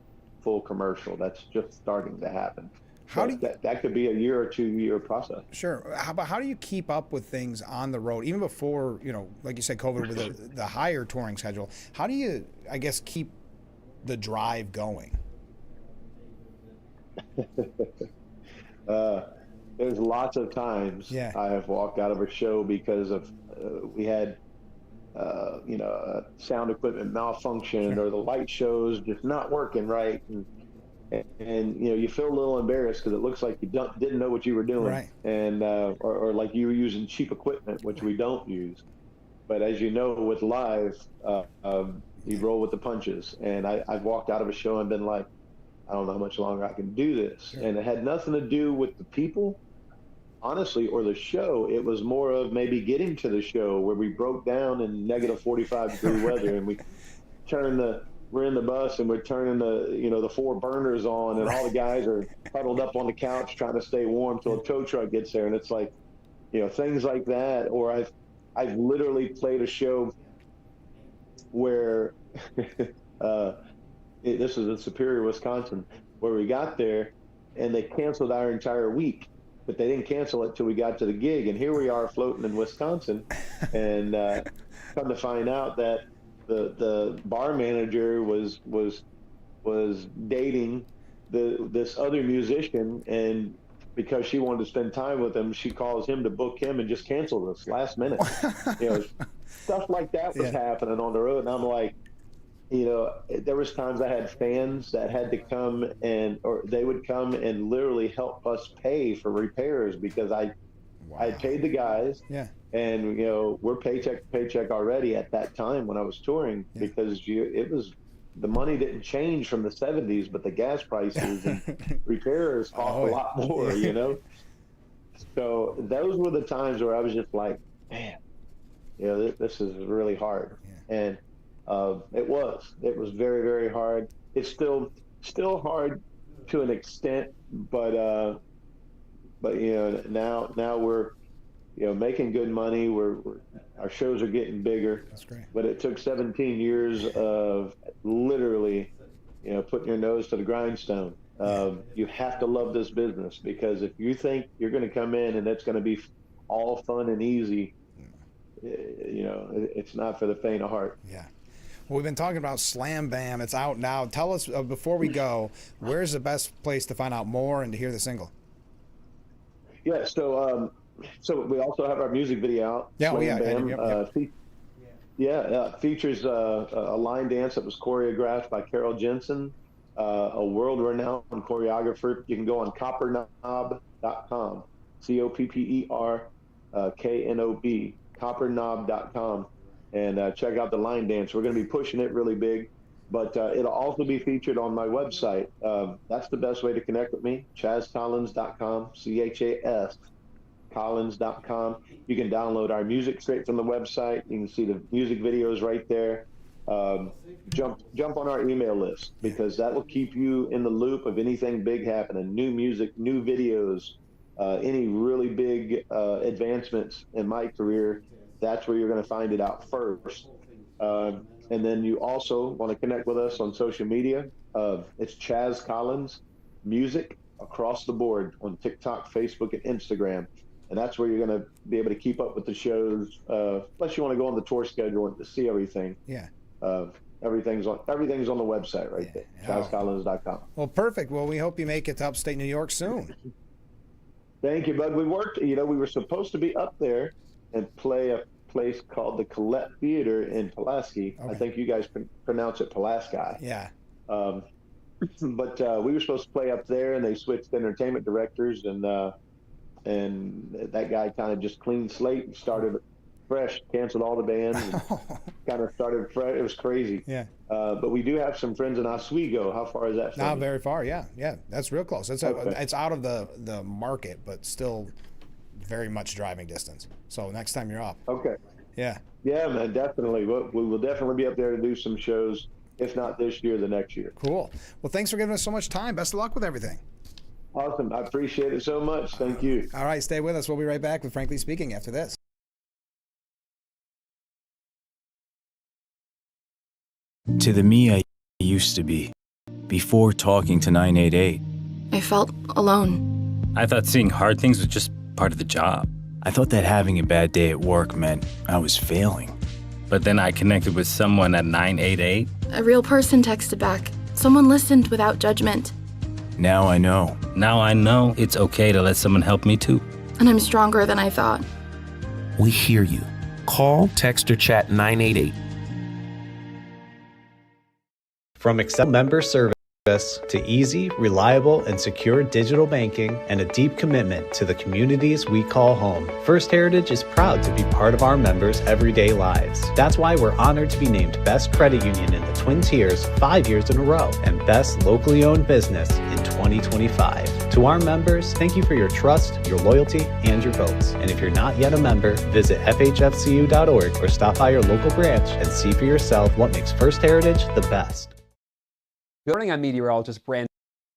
full commercial. That's just starting to happen. That could be a year or 2 year process. Sure. How do you keep up with things on the road, even before, you know, like you said, COVID with the higher touring schedule? How do you, I guess, keep the drive going? There's lots of times I have walked out of a show because of we had sound equipment malfunction or the light shows just not working right, and you know, you feel a little embarrassed because it looks like you didn't know what you were doing, right. And or like you were using cheap equipment, which we don't use. But as you know, with live, you roll with the punches. And I've walked out of a show and been like, I don't know how much longer I can do this. Sure. And it had nothing to do with the people, honestly, or the show. It was more of maybe getting to the show where we broke down in negative 45-degree weather, and we're in the bus and we're turning the 4 burners on, and all the guys are huddled up on the couch trying to stay warm till a tow truck gets there. And it's like, you know, things like that. Or I've literally played a show where this is in Superior, Wisconsin, where we got there and they canceled our entire week, but they didn't cancel it till we got to the gig. And here we are floating in Wisconsin, and come to find out that the bar manager was dating this other musician, and because she wanted to spend time with him, she calls him to book him and just canceled us last minute. You know, stuff like that was happening on the road, and I'm like, you know, there was times I had fans that had to come or they would come and literally help us pay for repairs because I paid the guys. Yeah. And, you know, we're paycheck to paycheck already at that time when I was touring, because the money didn't change from the 70s, but the gas prices and repairs cost a lot more, you know? So those were the times where I was just like, man, you know, this is really hard. And it was very, very hard. It's still hard to an extent, but you know, now we're, you know, making good money. Our shows are getting bigger. That's great. But it took 17 years of literally, you know, putting your nose to the grindstone. You have to love this business, because if you think you're going to come in and it's going to be all fun and easy, you know, it's not for the faint of heart. Yeah. Well, we've been talking about Slam Bam. It's out now. Tell us, before we go, where's the best place to find out more and to hear the single? Yeah, so we also have our music video out. Slam Bam. Features a line dance that was choreographed by Carol Jensen, a world-renowned choreographer. You can go on copperknob.com, COPPERKNOB, copperknob.com, and check out the line dance. We're going to be pushing it really big, but it'll also be featured on my website. That's the best way to connect with me, chazcollins.com, CHAS. Collins.com. You can download our music straight from the website. You can see the music videos right there. Jump on our email list, because that will keep you in the loop of anything big happening, new music, new videos, any really big advancements in my career. That's where you're going to find it out first. And then you also want to connect with us on social media. It's Chaz Collins Music across the board on TikTok, Facebook, and Instagram. And that's where you're going to be able to keep up with the shows, unless you want to go on the tour schedule and to see everything. Yeah. Everything's on the website right there, chazcollins.com. Well, perfect. Well, we hope you make it to upstate New York soon. Thank you, bud. We worked, you know, we were supposed to be up there and play a place called the Colette Theater in Pulaski. Okay. I think you guys pronounce it Pulaski. Yeah. But we were supposed to play up there, and they switched entertainment directors, and that guy kind of just clean slate and started fresh, canceled all the bands, and kind of started fresh. It was crazy. Yeah. But we do have some friends in Oswego. How far is that from Not you? very far, yeah. That's real close. It's out of the market, but still very much driving distance. So next time you're up. Okay. Yeah. Yeah, man, definitely. We will definitely be up there to do some shows, if not this year, the next year. Cool. Well, thanks for giving us so much time. Best of luck with everything. Awesome. I appreciate it so much. Thank you. All right, stay with us. We'll be right back with Frankly Speaking after this. To the me I used to be, before talking to 988. I felt alone. I thought seeing hard things was just part of the job. I thought that having a bad day at work meant I was failing. But then I connected with someone at 988. A real person texted back. Someone listened without judgment. Now I know. Now I know it's okay to let someone help me too. And I'm stronger than I thought. We hear you. Call, text, or chat 988. From Excel member service to easy, reliable, and secure digital banking and a deep commitment to the communities we call home, First Heritage is proud to be part of our members' everyday lives. That's why we're honored to be named Best Credit Union in the Twin Tiers 5 years in a row and Best Locally Owned Business in 2025. To our members, thank you for your trust, your loyalty, and your votes. And if you're not yet a member, visit fhfcu.org or stop by your local branch and see for yourself what makes First Heritage the best. Good morning, I'm meteorologist Brandon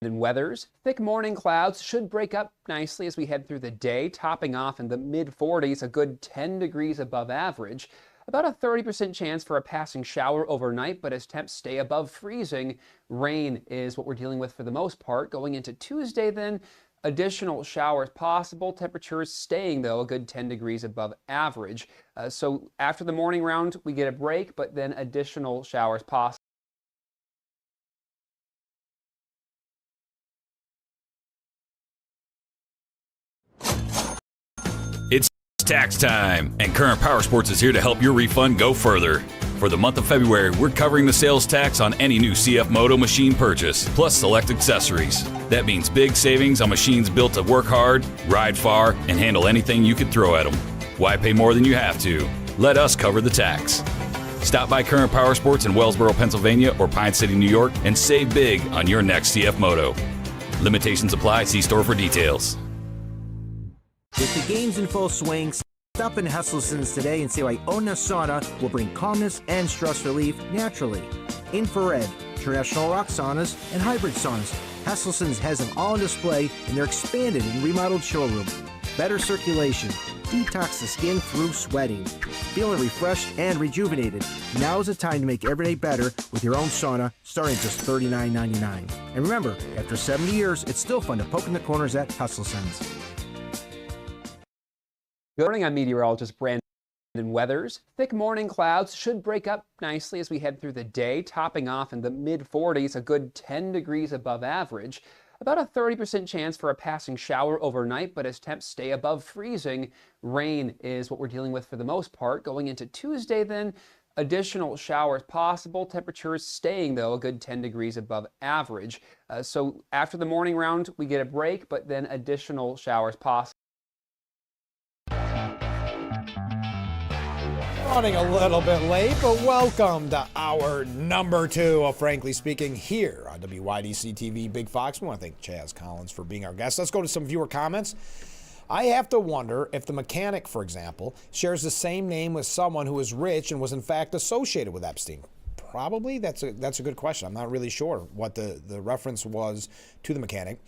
Weathers. Thick morning clouds should break up nicely as we head through the day, topping off in the mid-40s, a good 10 degrees above average. About a 30% chance for a passing shower overnight, but as temps stay above freezing, rain is what we're dealing with for the most part. Going into Tuesday then, additional showers possible. Temperatures staying, though, a good 10 degrees above average. So after the morning round, we get a break, but then additional showers possible. It's tax time, and Current Power Sports is here to help your refund go further. For the month of February, we're covering the sales tax on any new CF Moto machine purchase, plus select accessories. That means big savings on machines built to work hard, ride far, and handle anything you could throw at them. Why pay more than you have to? Let us cover the tax. Stop by Current Power Sports in Wellsboro, Pennsylvania, or Pine City, New York, and save big on your next CF Moto. Limitations apply. See store for details. With the games in full swing, stop in Hesselson's today and see why Ona Sauna will bring calmness and stress relief naturally. Infrared, traditional rock saunas, and hybrid saunas. Hesselson's has them all on display in their expanded and remodeled showroom. Better circulation, detox the skin through sweating. Feeling refreshed and rejuvenated. Now is the time to make every day better with your own sauna, starting at just $39.99. And remember, after 70 years, it's still fun to poke in the corners at Hesselson's. Good morning, I'm meteorologist Brandon Weathers. Thick morning clouds should break up nicely as we head through the day, topping off in the mid-40s, a good 10 degrees above average. About a 30% chance for a passing shower overnight, but as temps stay above freezing, rain is what we're dealing with for the most part. Going into Tuesday then, additional showers possible. Temperatures staying, though, a good 10 degrees above average. So after the morning round, we get a break, but then additional showers possible. Running a little bit late, but welcome to hour number 2 of Frankly Speaking here on WYDC TV Big Fox. We want to thank Chaz Collins for being our guest. Let's go to some viewer comments. I have to wonder if the mechanic, for example, shares the same name with someone who is rich and was in fact associated with Epstein. Probably. That's a good question. I'm not really sure what the reference was to the mechanic.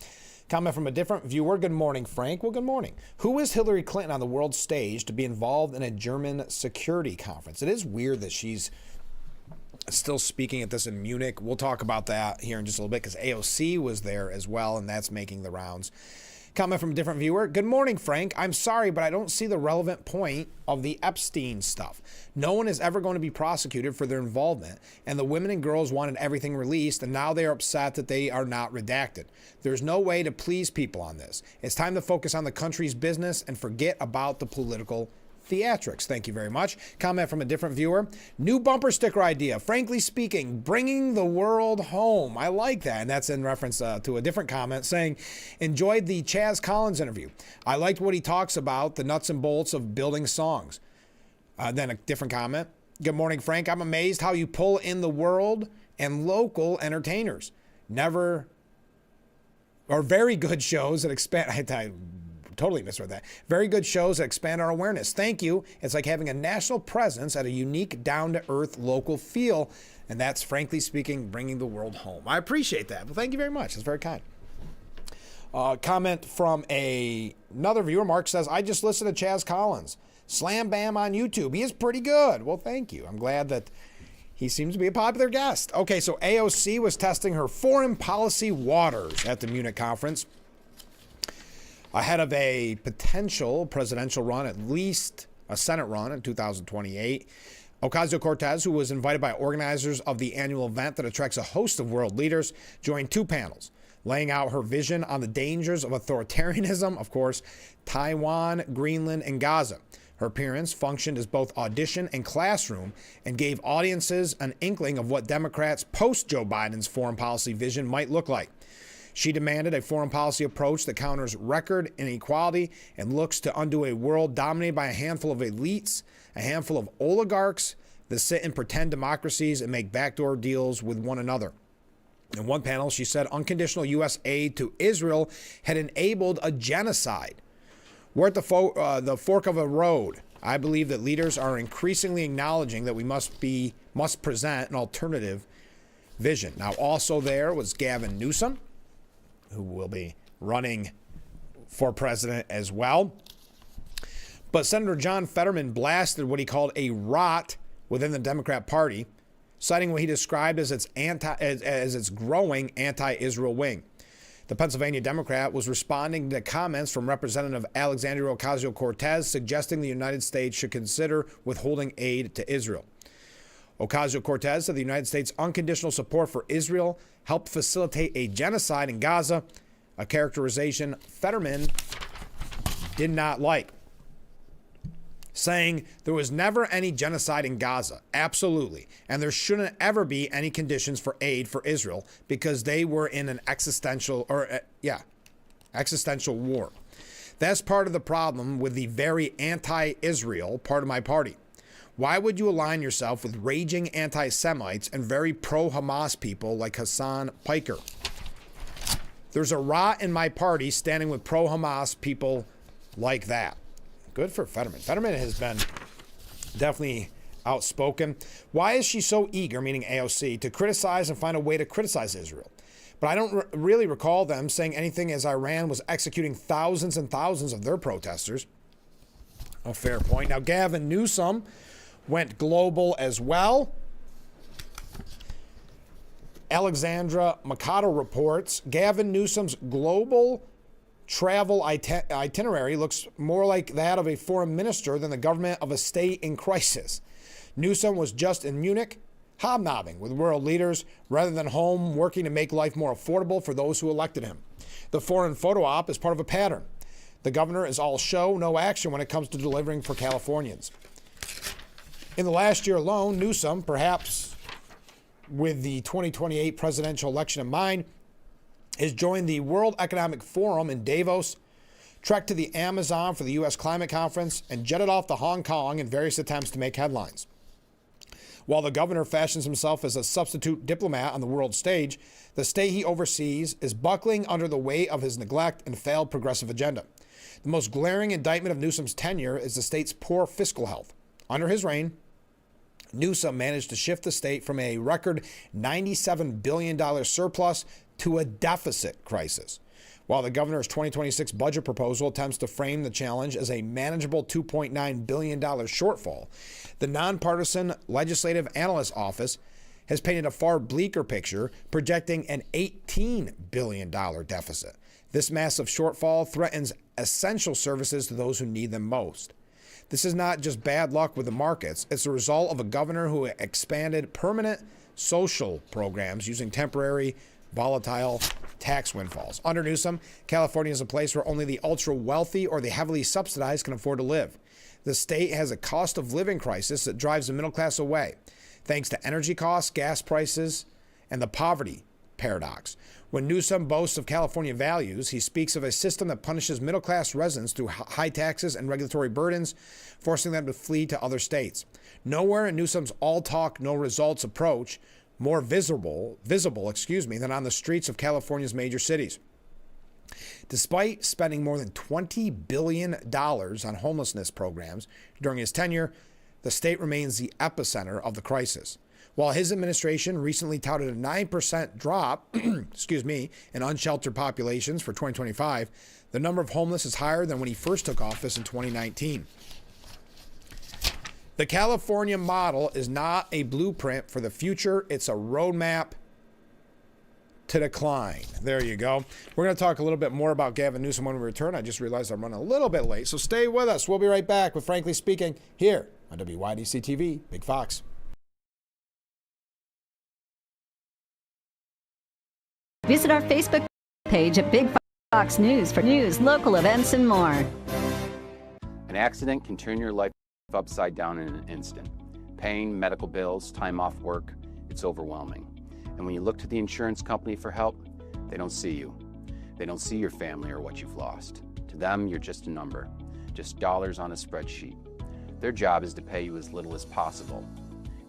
Comment from a different viewer. Good morning, Frank. Well, good morning. Who is Hillary Clinton on the world stage to be involved in a German security conference? It is weird that she's still speaking at this in Munich. We'll talk about that here in just a little bit because AOC was there as well, and that's making the rounds. Comment from a different viewer. Good morning, Frank. I'm sorry, but I don't see the relevant point of the Epstein stuff. No one is ever going to be prosecuted for their involvement, and the women and girls wanted everything released, and now they are upset that they are not redacted. There's no way to please people on this. It's time to focus on the country's business and forget about the political theatrics. Thank you very much. Comment from a different viewer. New bumper sticker idea. Frankly Speaking, bringing the world home. I like that. And that's in reference to a different comment saying, enjoyed the Chaz Collins interview. I liked what he talks about, the nuts and bolts of building songs. Then a different comment. Good morning, Frank. I'm amazed how you pull in the world and local entertainers. Never, or very good shows that expand. I totally misread that. Very good shows that expand our awareness. Thank you. It's like having a national presence at a unique, down-to-earth local feel. And that's, Frankly Speaking, bringing the world home. I appreciate that. Well, thank you very much. That's very kind. Comment from another viewer. Mark says, I just listened to Chaz Collins. Slam Bam on YouTube. He is pretty good. Well, thank you. I'm glad that he seems to be a popular guest. Okay, so AOC was testing her foreign policy waters at the Munich conference ahead of a potential presidential run, at least a Senate run in 2028. Ocasio-Cortez, who was invited by organizers of the annual event that attracts a host of world leaders, joined two panels, laying out her vision on the dangers of authoritarianism, of course, Taiwan, Greenland, and Gaza. Her appearance functioned as both audition and classroom and gave audiences an inkling of what Democrats post-Joe Biden's foreign policy vision might look like. She demanded a foreign policy approach that counters record inequality and looks to undo a world dominated by a handful of elites, a handful of oligarchs that sit in pretend democracies and make backdoor deals with one another. In one panel, she said unconditional U.S. aid to Israel had enabled a genocide. We're at the fork of a road. I believe that leaders are increasingly acknowledging that we must present an alternative vision. Now, also there was Gavin Newsom, who will be running for president as well. But Senator John Fetterman blasted what he called a rot within the Democrat Party, citing what he described as its growing anti-Israel wing. The Pennsylvania Democrat was responding to comments from Representative Alexandria Ocasio-Cortez suggesting the United States should consider withholding aid to Israel. Ocasio-Cortez said the United States' unconditional support for Israel helped facilitate a genocide in Gaza, a characterization Fetterman did not like, saying there was never any genocide in Gaza, absolutely, and there shouldn't ever be any conditions for aid for Israel because they were in an existential war. That's part of the problem with the very anti-Israel part of my party. Why would you align yourself with raging anti-Semites and very pro-Hamas people like Hassan Piker? There's a rot in my party standing with pro-Hamas people like that. Good for Fetterman. Fetterman has been definitely outspoken. Why is she so eager, meaning AOC, to criticize and find a way to criticize Israel? But I don't really recall them saying anything as Iran was executing thousands and thousands of their protesters. A fair point. Now, Gavin Newsom went global as well. Alexandra Mercado reports Gavin Newsom's global travel itinerary looks more like that of a foreign minister than the government of a state in crisis. Newsom was just in Munich, hobnobbing with world leaders rather than home working to make life more affordable for those who elected him. The foreign photo op is part of a pattern. The governor is all show, no action when it comes to delivering for Californians. In the last year alone, Newsom, perhaps with the 2028 presidential election in mind, has joined the World Economic Forum in Davos, trekked to the Amazon for the U.S. Climate Conference, and jetted off to Hong Kong in various attempts to make headlines. While the governor fashions himself as a substitute diplomat on the world stage, the state he oversees is buckling under the weight of his neglect and failed progressive agenda. The most glaring indictment of Newsom's tenure is the state's poor fiscal health. Under his reign, Newsom managed to shift the state from a record $97 billion surplus to a deficit crisis. While the governor's 2026 budget proposal attempts to frame the challenge as a manageable $2.9 billion shortfall, the nonpartisan Legislative Analyst Office has painted a far bleaker picture, projecting an $18 billion deficit. This massive shortfall threatens essential services to those who need them most. This is not just bad luck with the markets. It's the result of a governor who expanded permanent social programs using temporary volatile tax windfalls. Under Newsom, California is a place where only the ultra-wealthy or the heavily subsidized can afford to live. The state has a cost of living crisis that drives the middle class away, thanks to energy costs, gas prices, and the poverty paradox. When Newsom boasts of California values, he speaks of a system that punishes middle-class residents through high taxes and regulatory burdens, forcing them to flee to other states. Nowhere in Newsom's all-talk, no-results approach more visible, than on the streets of California's major cities. Despite spending more than $20 billion on homelessness programs during his tenure, the state remains the epicenter of the crisis. While his administration recently touted a 9% drop, in unsheltered populations for 2025, the number of homeless is higher than when he first took office in 2019. The California model is not a blueprint for the future. It's a roadmap to decline. There you go. We're going to talk a little bit more about Gavin Newsom when we return. I just realized I'm running a little bit late, so stay with us. We'll be right back with Frankly Speaking here on WYDC TV, Big Fox. Visit our Facebook page at Big Fox News for news, local events, and more. An accident can turn your life upside down in an instant. Pain, medical bills, time off work, it's overwhelming. And when you look to the insurance company for help, they don't see you. They don't see your family or what you've lost. To them, you're just a number, just dollars on a spreadsheet. Their job is to pay you as little as possible.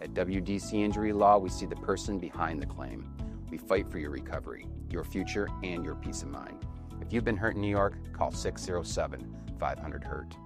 At WYDC Injury Law, we see the person behind the claim. We fight for your recovery, your future, and your peace of mind. If you've been hurt in New York, call 607-500-HURT.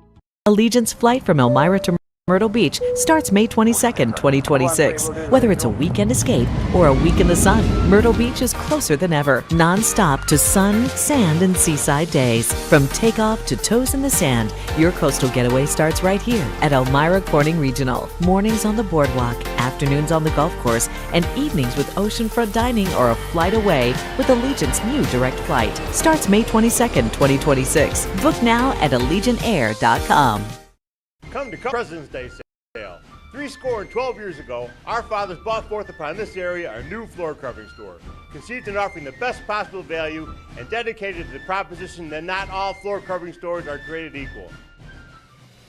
Allegiant's flight from Elmira to Myrtle Beach starts May 22nd, 2026. Whether it's a weekend escape or a week in the sun, Myrtle Beach is closer than ever. Non-stop to sun, sand, and seaside days. From takeoff to toes in the sand, your coastal getaway starts right here at Elmira Corning Regional. Mornings on the boardwalk, afternoons on the golf course, and evenings with oceanfront dining or a flight away with Allegiant's new direct flight. Starts May 22nd, 2026. Book now at AllegiantAir.com. Come to President's Day sale. 12 years ago, our fathers brought forth upon this area our new floor covering store, conceived and offering the best possible value and dedicated to the proposition that not all floor covering stores are created equal.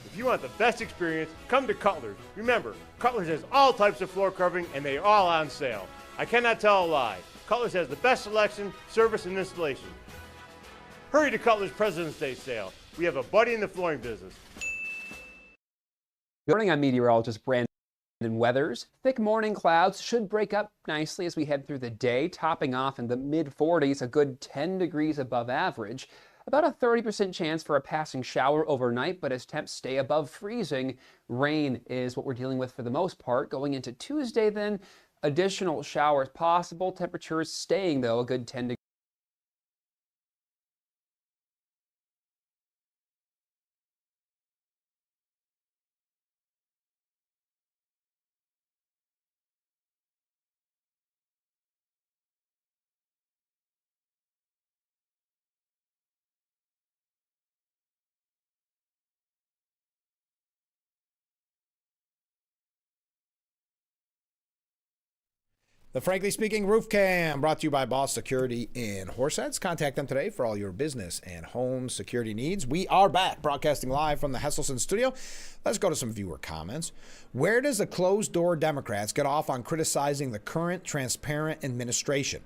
If you want the best experience, come to Cutler's. Remember, Cutler's has all types of floor covering and they are all on sale. I cannot tell a lie. Cutler's has the best selection, service, and installation. Hurry to Cutler's President's Day sale. We have a buddy in the flooring business. Good morning, I'm meteorologist Brandon Weathers. Thick morning clouds should break up nicely as we head through the day, topping off in the mid-40s, a good 10 degrees above average. About a 30% chance for a passing shower overnight, but as temps stay above freezing, rain is what we're dealing with for the most part. Going into Tuesday then, additional showers possible. Temperatures staying, though, a good 10 degrees. The Frankly Speaking Roof Cam, brought to you by Boss Security in Horseheads. Contact them today for all your business and home security needs. We are back, broadcasting live from the Hesselson studio. Let's go to some viewer comments. Where does the closed-door Democrats get off on criticizing the current transparent administration?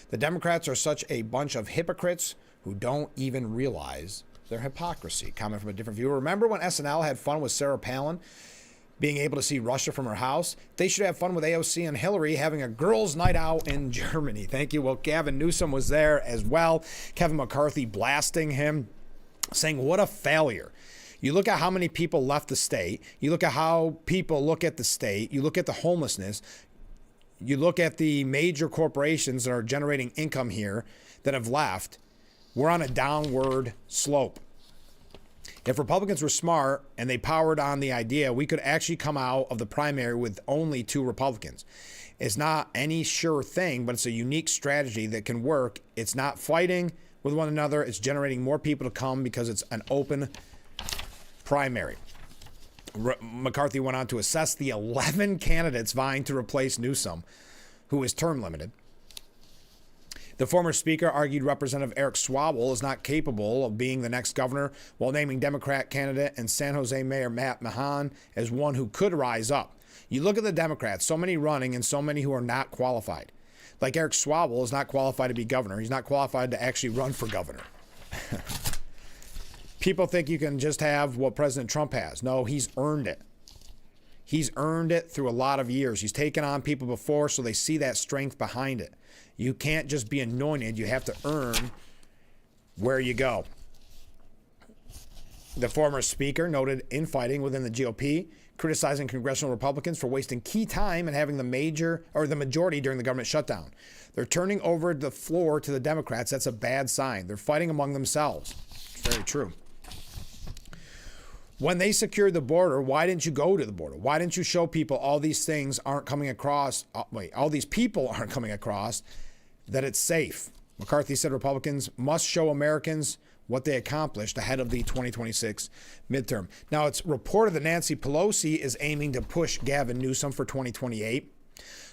The Democrats are such a bunch of hypocrites who don't even realize their hypocrisy. Comment from a different viewer. Remember when SNL had fun with Sarah Palin being able to see Russia from her house? They should have fun with AOC and Hillary having a girls' night out in Germany. Thank you. Well, Gavin Newsom was there as well. Kevin McCarthy blasting him, saying, what a failure. You look at how many people left the state. You look at how people look at the state. You look at the homelessness. You look at the major corporations that are generating income here that have left. We're on a downward slope. If Republicans were smart and they powered on the idea, we could actually come out of the primary with only 2 Republicans. It's not any sure thing, but it's a unique strategy that can work. It's not fighting with one another. It's generating more people to come because it's an open primary. McCarthy went on to assess the 11 candidates vying to replace Newsom, who is term limited. The former speaker argued Representative Eric Swalwell is not capable of being the next governor, while naming Democrat candidate and San Jose Mayor Matt Mahan as one who could rise up. You look at the Democrats, so many running and so many who are not qualified. Like Eric Swalwell is not qualified to be governor. He's not qualified to actually run for governor. People think you can just have what President Trump has. No, he's earned it. He's earned it through a lot of years. He's taken on people before, so they see that strength behind it. You can't just be anointed. You have to earn where you go. The former speaker noted infighting within the GOP, criticizing congressional Republicans for wasting key time and having the majority during the government shutdown. They're turning over the floor to the Democrats. That's a bad sign. They're fighting among themselves. It's very true. When they secured the border, why didn't you go to the border? Why didn't you show people all these things aren't coming across? All these people aren't coming across that it's safe. McCarthy said Republicans must show Americans what they accomplished ahead of the 2026 midterm. Now, it's reported that Nancy Pelosi is aiming to push Gavin Newsom for 2028.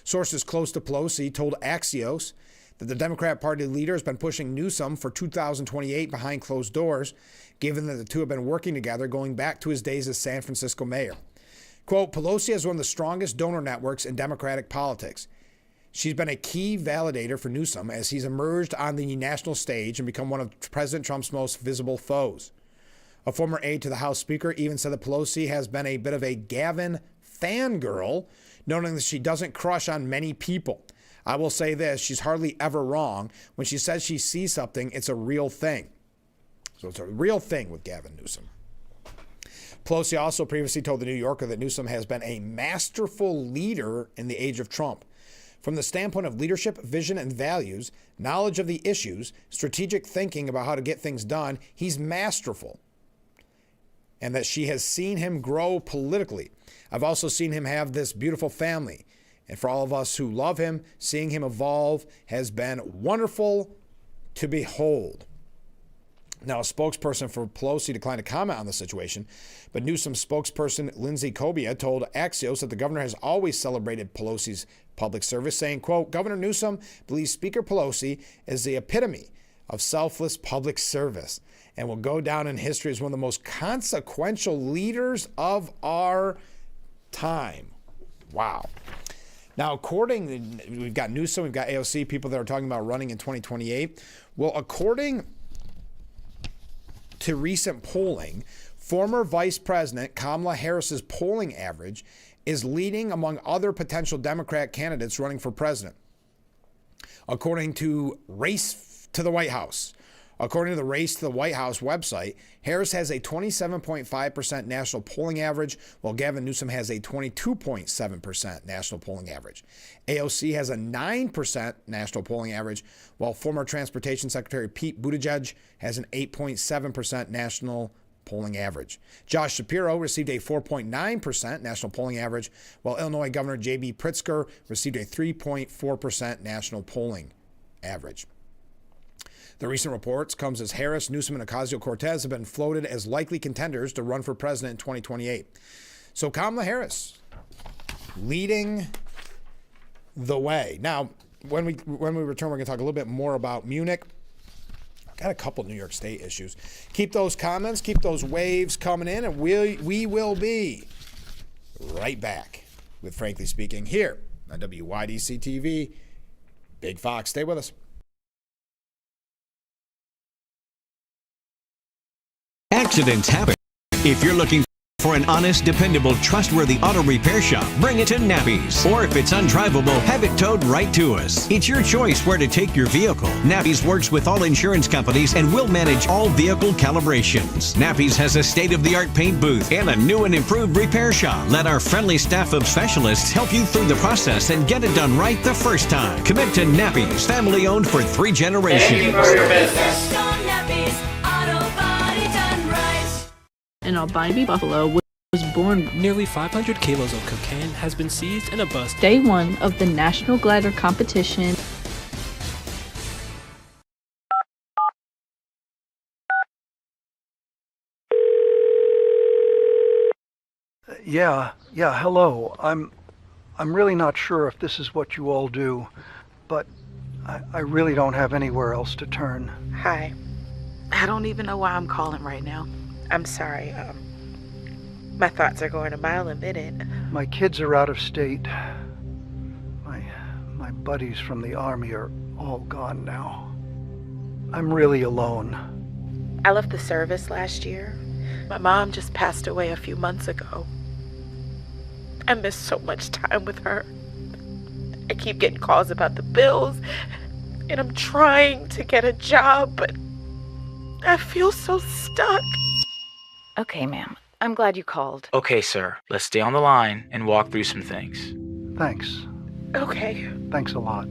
Sources close to Pelosi told Axios that the Democrat Party leader has been pushing Newsom for 2028 behind closed doors, given that the two have been working together going back to his days as San Francisco mayor. Quote, Pelosi has one of the strongest donor networks in Democratic politics. She's been a key validator for Newsom as he's emerged on the national stage and become one of President Trump's most visible foes. A former aide to the House Speaker even said that Pelosi has been a bit of a Gavin fangirl, noting that she doesn't crush on many people. I will say this, she's hardly ever wrong. When she says she sees something, it's a real thing. So it's a real thing with Gavin Newsom. Pelosi also previously told the New Yorker that Newsom has been a masterful leader in the age of Trump. From the standpoint of leadership, vision, and values, knowledge of the issues, strategic thinking about how to get things done, he's masterful. And that she has seen him grow politically. I've also seen him have this beautiful family. And for all of us who love him, seeing him evolve has been wonderful to behold. Now, a spokesperson for Pelosi declined to comment on the situation, but Newsom's spokesperson Lindsay Kobia told Axios that the governor has always celebrated Pelosi's public service, saying, quote, Governor Newsom believes Speaker Pelosi is the epitome of selfless public service and will go down in history as one of the most consequential leaders of our time. Wow. Now, we've got Newsom, we've got AOC, people that are talking about running in 2028. Well, according to recent polling, former Vice President Kamala Harris's polling average is leading among other potential Democrat candidates running for president. According to Race to the White House, according to the Race to the White House website, Harris has a 27.5% national polling average, while Gavin Newsom has a 22.7% national polling average. AOC has a 9% national polling average, while former Transportation Secretary Pete Buttigieg has an 8.7% national polling average. Josh Shapiro received a 4.9% national polling average, while Illinois Governor J.B. Pritzker received a 3.4% national polling average. The recent reports comes as Harris, Newsom, and Ocasio-Cortez have been floated as likely contenders to run for president in 2028. So Kamala Harris leading the way. Now, when we return, we're going to talk a little bit more about Munich. Got a couple New York State issues. Keep those comments, keep those waves coming in, and we will be right back with Frankly Speaking here on WYDC TV. Big Fox, stay with us. Accidents happen. If you're looking for an honest, dependable, trustworthy auto repair shop, bring it to Nappy's. Or if it's undrivable, have it towed right to us. It's your choice where to take your vehicle. Nappy's works with all insurance companies and will manage all vehicle calibrations. Nappy's has a state-of-the-art paint booth and a new and improved repair shop. Let our friendly staff of specialists help you through the process and get it done right the first time. Commit to Nappy's, family-owned for 3 generations. Thank you for your business. In Albany, Buffalo, was born. Nearly 500 kilos of cocaine has been seized in a bus. Day 1 of the National Glider Competition. Yeah, hello. I'm really not sure if this is what you all do, but I really don't have anywhere else to turn. Hi. I don't even know why I'm calling right now. I'm sorry. My thoughts are going a mile a minute. My kids are out of state. My buddies from the Army are all gone now. I'm really alone. I left the service last year. My mom just passed away a few months ago. I miss so much time with her. I keep getting calls about the bills, and I'm trying to get a job, but I feel so stuck. Okay, ma'am. I'm glad you called. Okay, sir. Let's stay on the line and walk through some things. Thanks. Okay. Thanks a lot.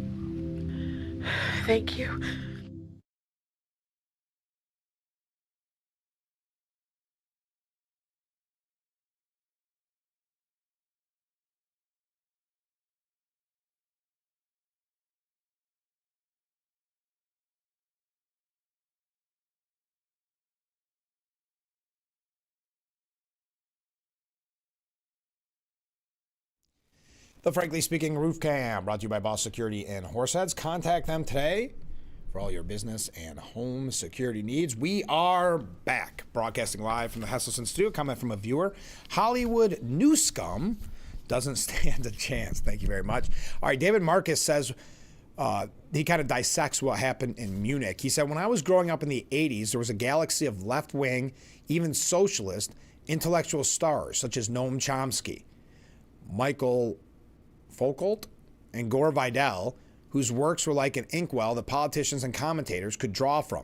Thank you. The Frankly Speaking Roof Cam, brought to you by Boss Security and Horseheads. Contact them today for all your business and home security needs. We are back, broadcasting live from the Hesselson studio. Comment from a viewer. Hollywood New Scum doesn't stand a chance. Thank you very much. All right, David Marcus says he kind of dissects what happened in Munich. He said, when I was growing up in the 80s, there was a galaxy of left-wing, even socialist, intellectual stars, such as Noam Chomsky, Michael Foucault, and Gore Vidal, whose works were like an inkwell that politicians and commentators could draw from.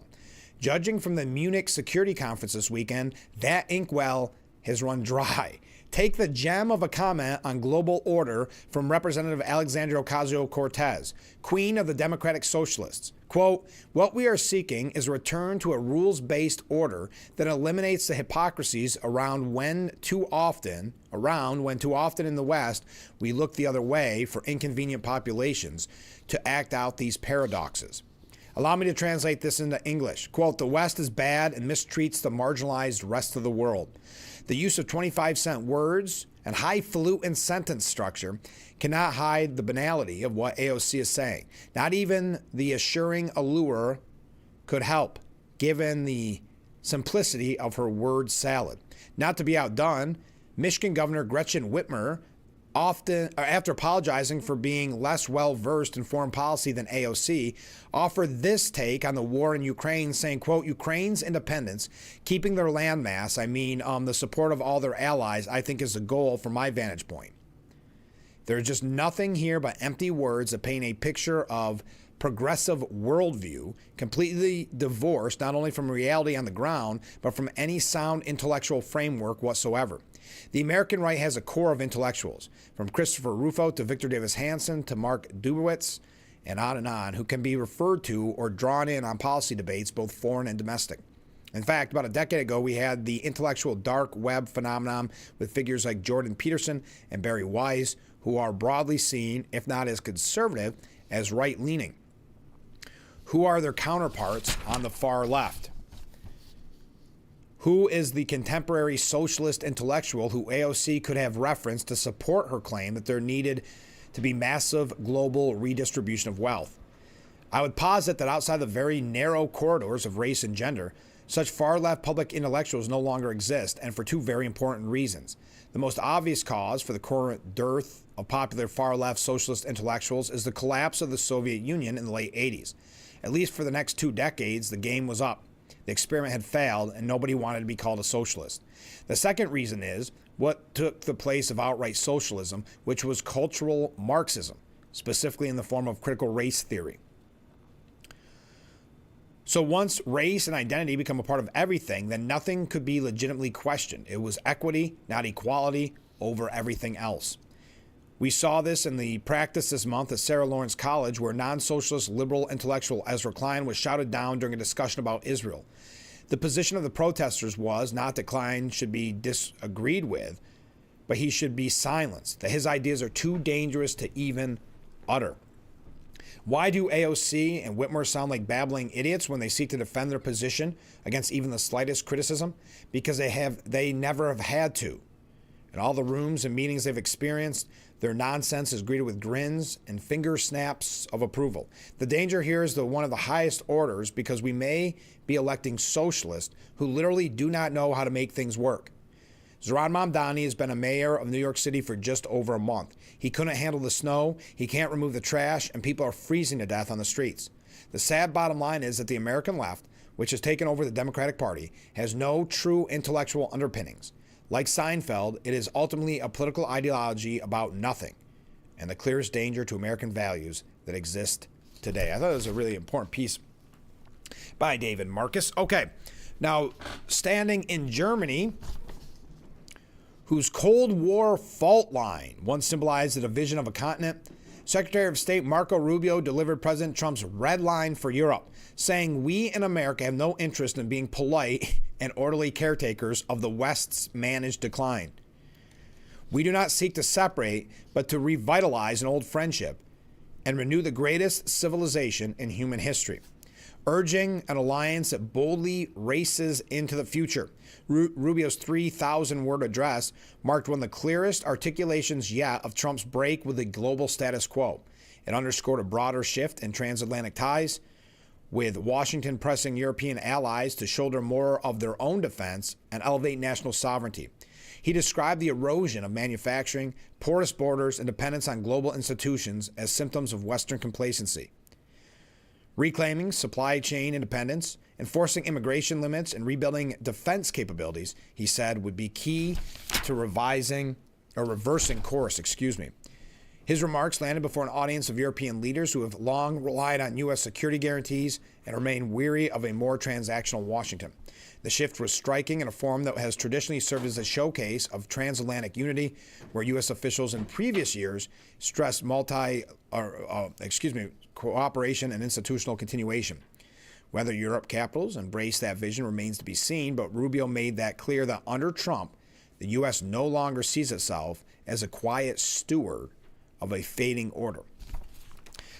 Judging from the Munich Security Conference this weekend, that inkwell has run dry. Take the gem of a comment on global order from Representative Alexandria Ocasio-Cortez, queen of the Democratic Socialists. Quote, what we are seeking is a return to a rules-based order that eliminates the hypocrisies around when too often in the West we look the other way for inconvenient populations to act out these paradoxes. Allow me to translate this into English. Quote, the West is bad and mistreats the marginalized rest of the world. The use of 25-cent words and highfalutin sentence structure cannot hide the banality of what AOC is saying. Not even the assuring allure could help, given the simplicity of her word salad. Not to be outdone, Michigan Governor Gretchen Whitmer, after apologizing for being less well-versed in foreign policy than AOC, offered this take on the war in Ukraine, saying, quote, Ukraine's independence, keeping their landmass, the support of all their allies, I think is a goal from my vantage point. There's just nothing here but empty words that paint a picture of progressive worldview, completely divorced not only from reality on the ground, but from any sound intellectual framework whatsoever. The American right has a core of intellectuals, from Christopher Rufo to Victor Davis Hanson to Mark Dubowitz, and on, who can be referred to or drawn in on policy debates, both foreign and domestic. In fact, about a decade ago, we had the intellectual dark web phenomenon with figures like Jordan Peterson and Barry Weiss, who are broadly seen, if not as conservative, as right-leaning. Who are their counterparts on the far left? Who is the contemporary socialist intellectual who AOC could have referenced to support her claim that there needed to be massive global redistribution of wealth? I would posit that outside the very narrow corridors of race and gender, such far-left public intellectuals no longer exist, and for two very important reasons. The most obvious cause for the current dearth of popular far-left socialist intellectuals is the collapse of the Soviet Union in the late 80s. At least for the next 2 decades, the game was up. The experiment had failed, and nobody wanted to be called a socialist. The second reason is what took the place of outright socialism, which was cultural Marxism, specifically in the form of critical race theory. So once race and identity become a part of everything, then nothing could be legitimately questioned. It was equity, not equality, over everything else. We saw this in the practice this month at Sarah Lawrence College, where non-socialist liberal intellectual Ezra Klein was shouted down during a discussion about Israel. The position of the protesters was not that Klein should be disagreed with, but he should be silenced, that his ideas are too dangerous to even utter. Why do AOC and Whitmer sound like babbling idiots when they seek to defend their position against even the slightest criticism? Because they never have had to. In all the rooms and meetings they've experienced, their nonsense is greeted with grins and finger snaps of approval. The danger here is one of the highest orders, because we may be electing socialists who literally do not know how to make things work. Zohran Mamdani has been a mayor of New York City for just over a month. He couldn't handle the snow, he can't remove the trash, and people are freezing to death on the streets. The sad bottom line is that the American left, which has taken over the Democratic Party, has no true intellectual underpinnings. Like Seinfeld, it is ultimately a political ideology about nothing, and the clearest danger to American values that exist today. I thought it was a really important piece by David Marcus. Okay, Now, standing in Germany, whose Cold War fault line once symbolized the division of a continent, Secretary of State Marco Rubio delivered President Trump's red line for Europe, saying we in America have no interest in being polite and orderly caretakers of the West's managed decline. We do not seek to separate, but to revitalize an old friendship and renew the greatest civilization in human history, urging an alliance that boldly races into the future. Rubio's 3,000-word address marked one of the clearest articulations yet of Trump's break with the global status quo. It underscored a broader shift in transatlantic ties, with Washington pressing European allies to shoulder more of their own defense and elevate national sovereignty. He described the erosion of manufacturing, porous borders, and dependence on global institutions as symptoms of Western complacency. Reclaiming supply chain independence, enforcing immigration limits, and rebuilding defense capabilities, he said, would be key to reversing course. His remarks landed before an audience of European leaders who have long relied on U.S. security guarantees and remain weary of a more transactional Washington. The shift was striking in a forum that has traditionally served as a showcase of transatlantic unity, where U.S. officials in previous years stressed cooperation and institutional continuation. Whether Europe capitals embrace that vision remains to be seen, but Rubio made that clear that under Trump, the U.S. no longer sees itself as a quiet steward of a fading order.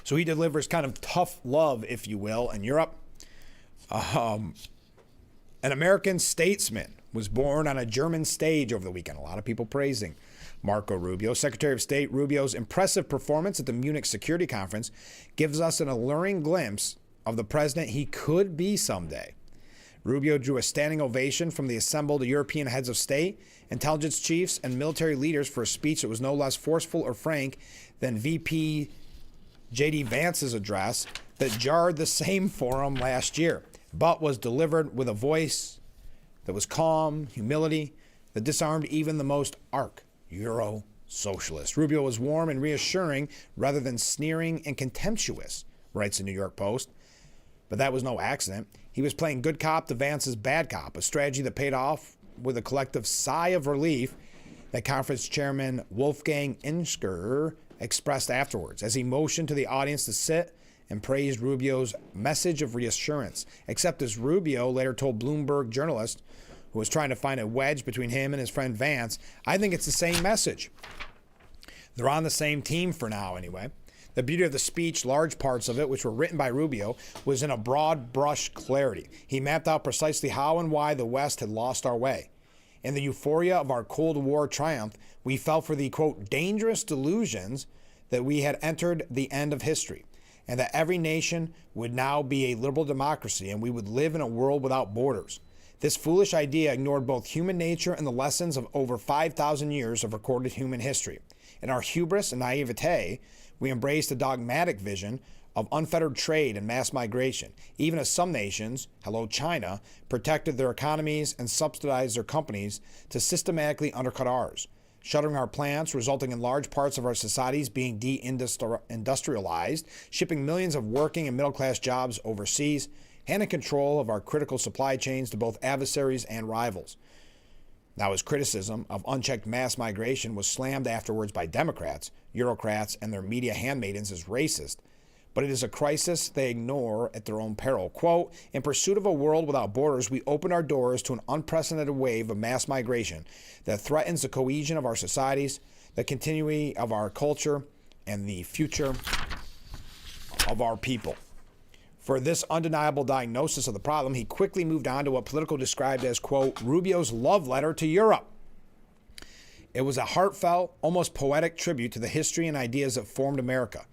So he delivers kind of tough love, if you will, in Europe. An American statesman was born on a German stage over the weekend. A lot of people praising Marco Rubio. Secretary of State Rubio's impressive performance at the Munich Security Conference gives us an alluring glimpse of the president he could be someday. Rubio drew a standing ovation from the assembled European heads of state, intelligence chiefs, and military leaders for a speech that was no less forceful or frank than VP J.D. Vance's address that jarred the same forum last year, but was delivered with a voice that was calm, humility, that disarmed even the most arch Euro-socialist. Rubio was warm and reassuring rather than sneering and contemptuous, writes the New York Post. But that was no accident. He was playing good cop to Vance's bad cop, a strategy that paid off with a collective sigh of relief that conference chairman Wolfgang Inscher expressed afterwards, as he motioned to the audience to sit and praised Rubio's message of reassurance, except as Rubio later told Bloomberg journalist who was trying to find a wedge between him and his friend Vance, I think it's the same message. They're on the same team for now anyway. The beauty of the speech, large parts of it, which were written by Rubio, was in a broad brush clarity. He mapped out precisely how and why the West had lost our way. In the euphoria of our Cold War triumph, we fell for the, quote, dangerous delusions that we had entered the end of history, and that every nation would now be a liberal democracy and we would live in a world without borders. This foolish idea ignored both human nature and the lessons of over 5,000 years of recorded human history. In our hubris and naivete, we embraced a dogmatic vision of unfettered trade and mass migration, even as some nations, hello China, protected their economies and subsidized their companies to systematically undercut ours, shuttering our plants, resulting in large parts of our societies being deindustrialized, shipping millions of working and middle-class jobs overseas, handing control of our critical supply chains to both adversaries and rivals. Now, his criticism of unchecked mass migration was slammed afterwards by Democrats, Eurocrats, and their media handmaidens as racist, but it is a crisis they ignore at their own peril. Quote, in pursuit of a world without borders, we open our doors to an unprecedented wave of mass migration that threatens the cohesion of our societies, the continuity of our culture, and the future of our people. For this undeniable diagnosis of the problem, he quickly moved on to what Politico described as, quote, Rubio's love letter to Europe. It was a heartfelt, almost poetic tribute to the history and ideas that formed America.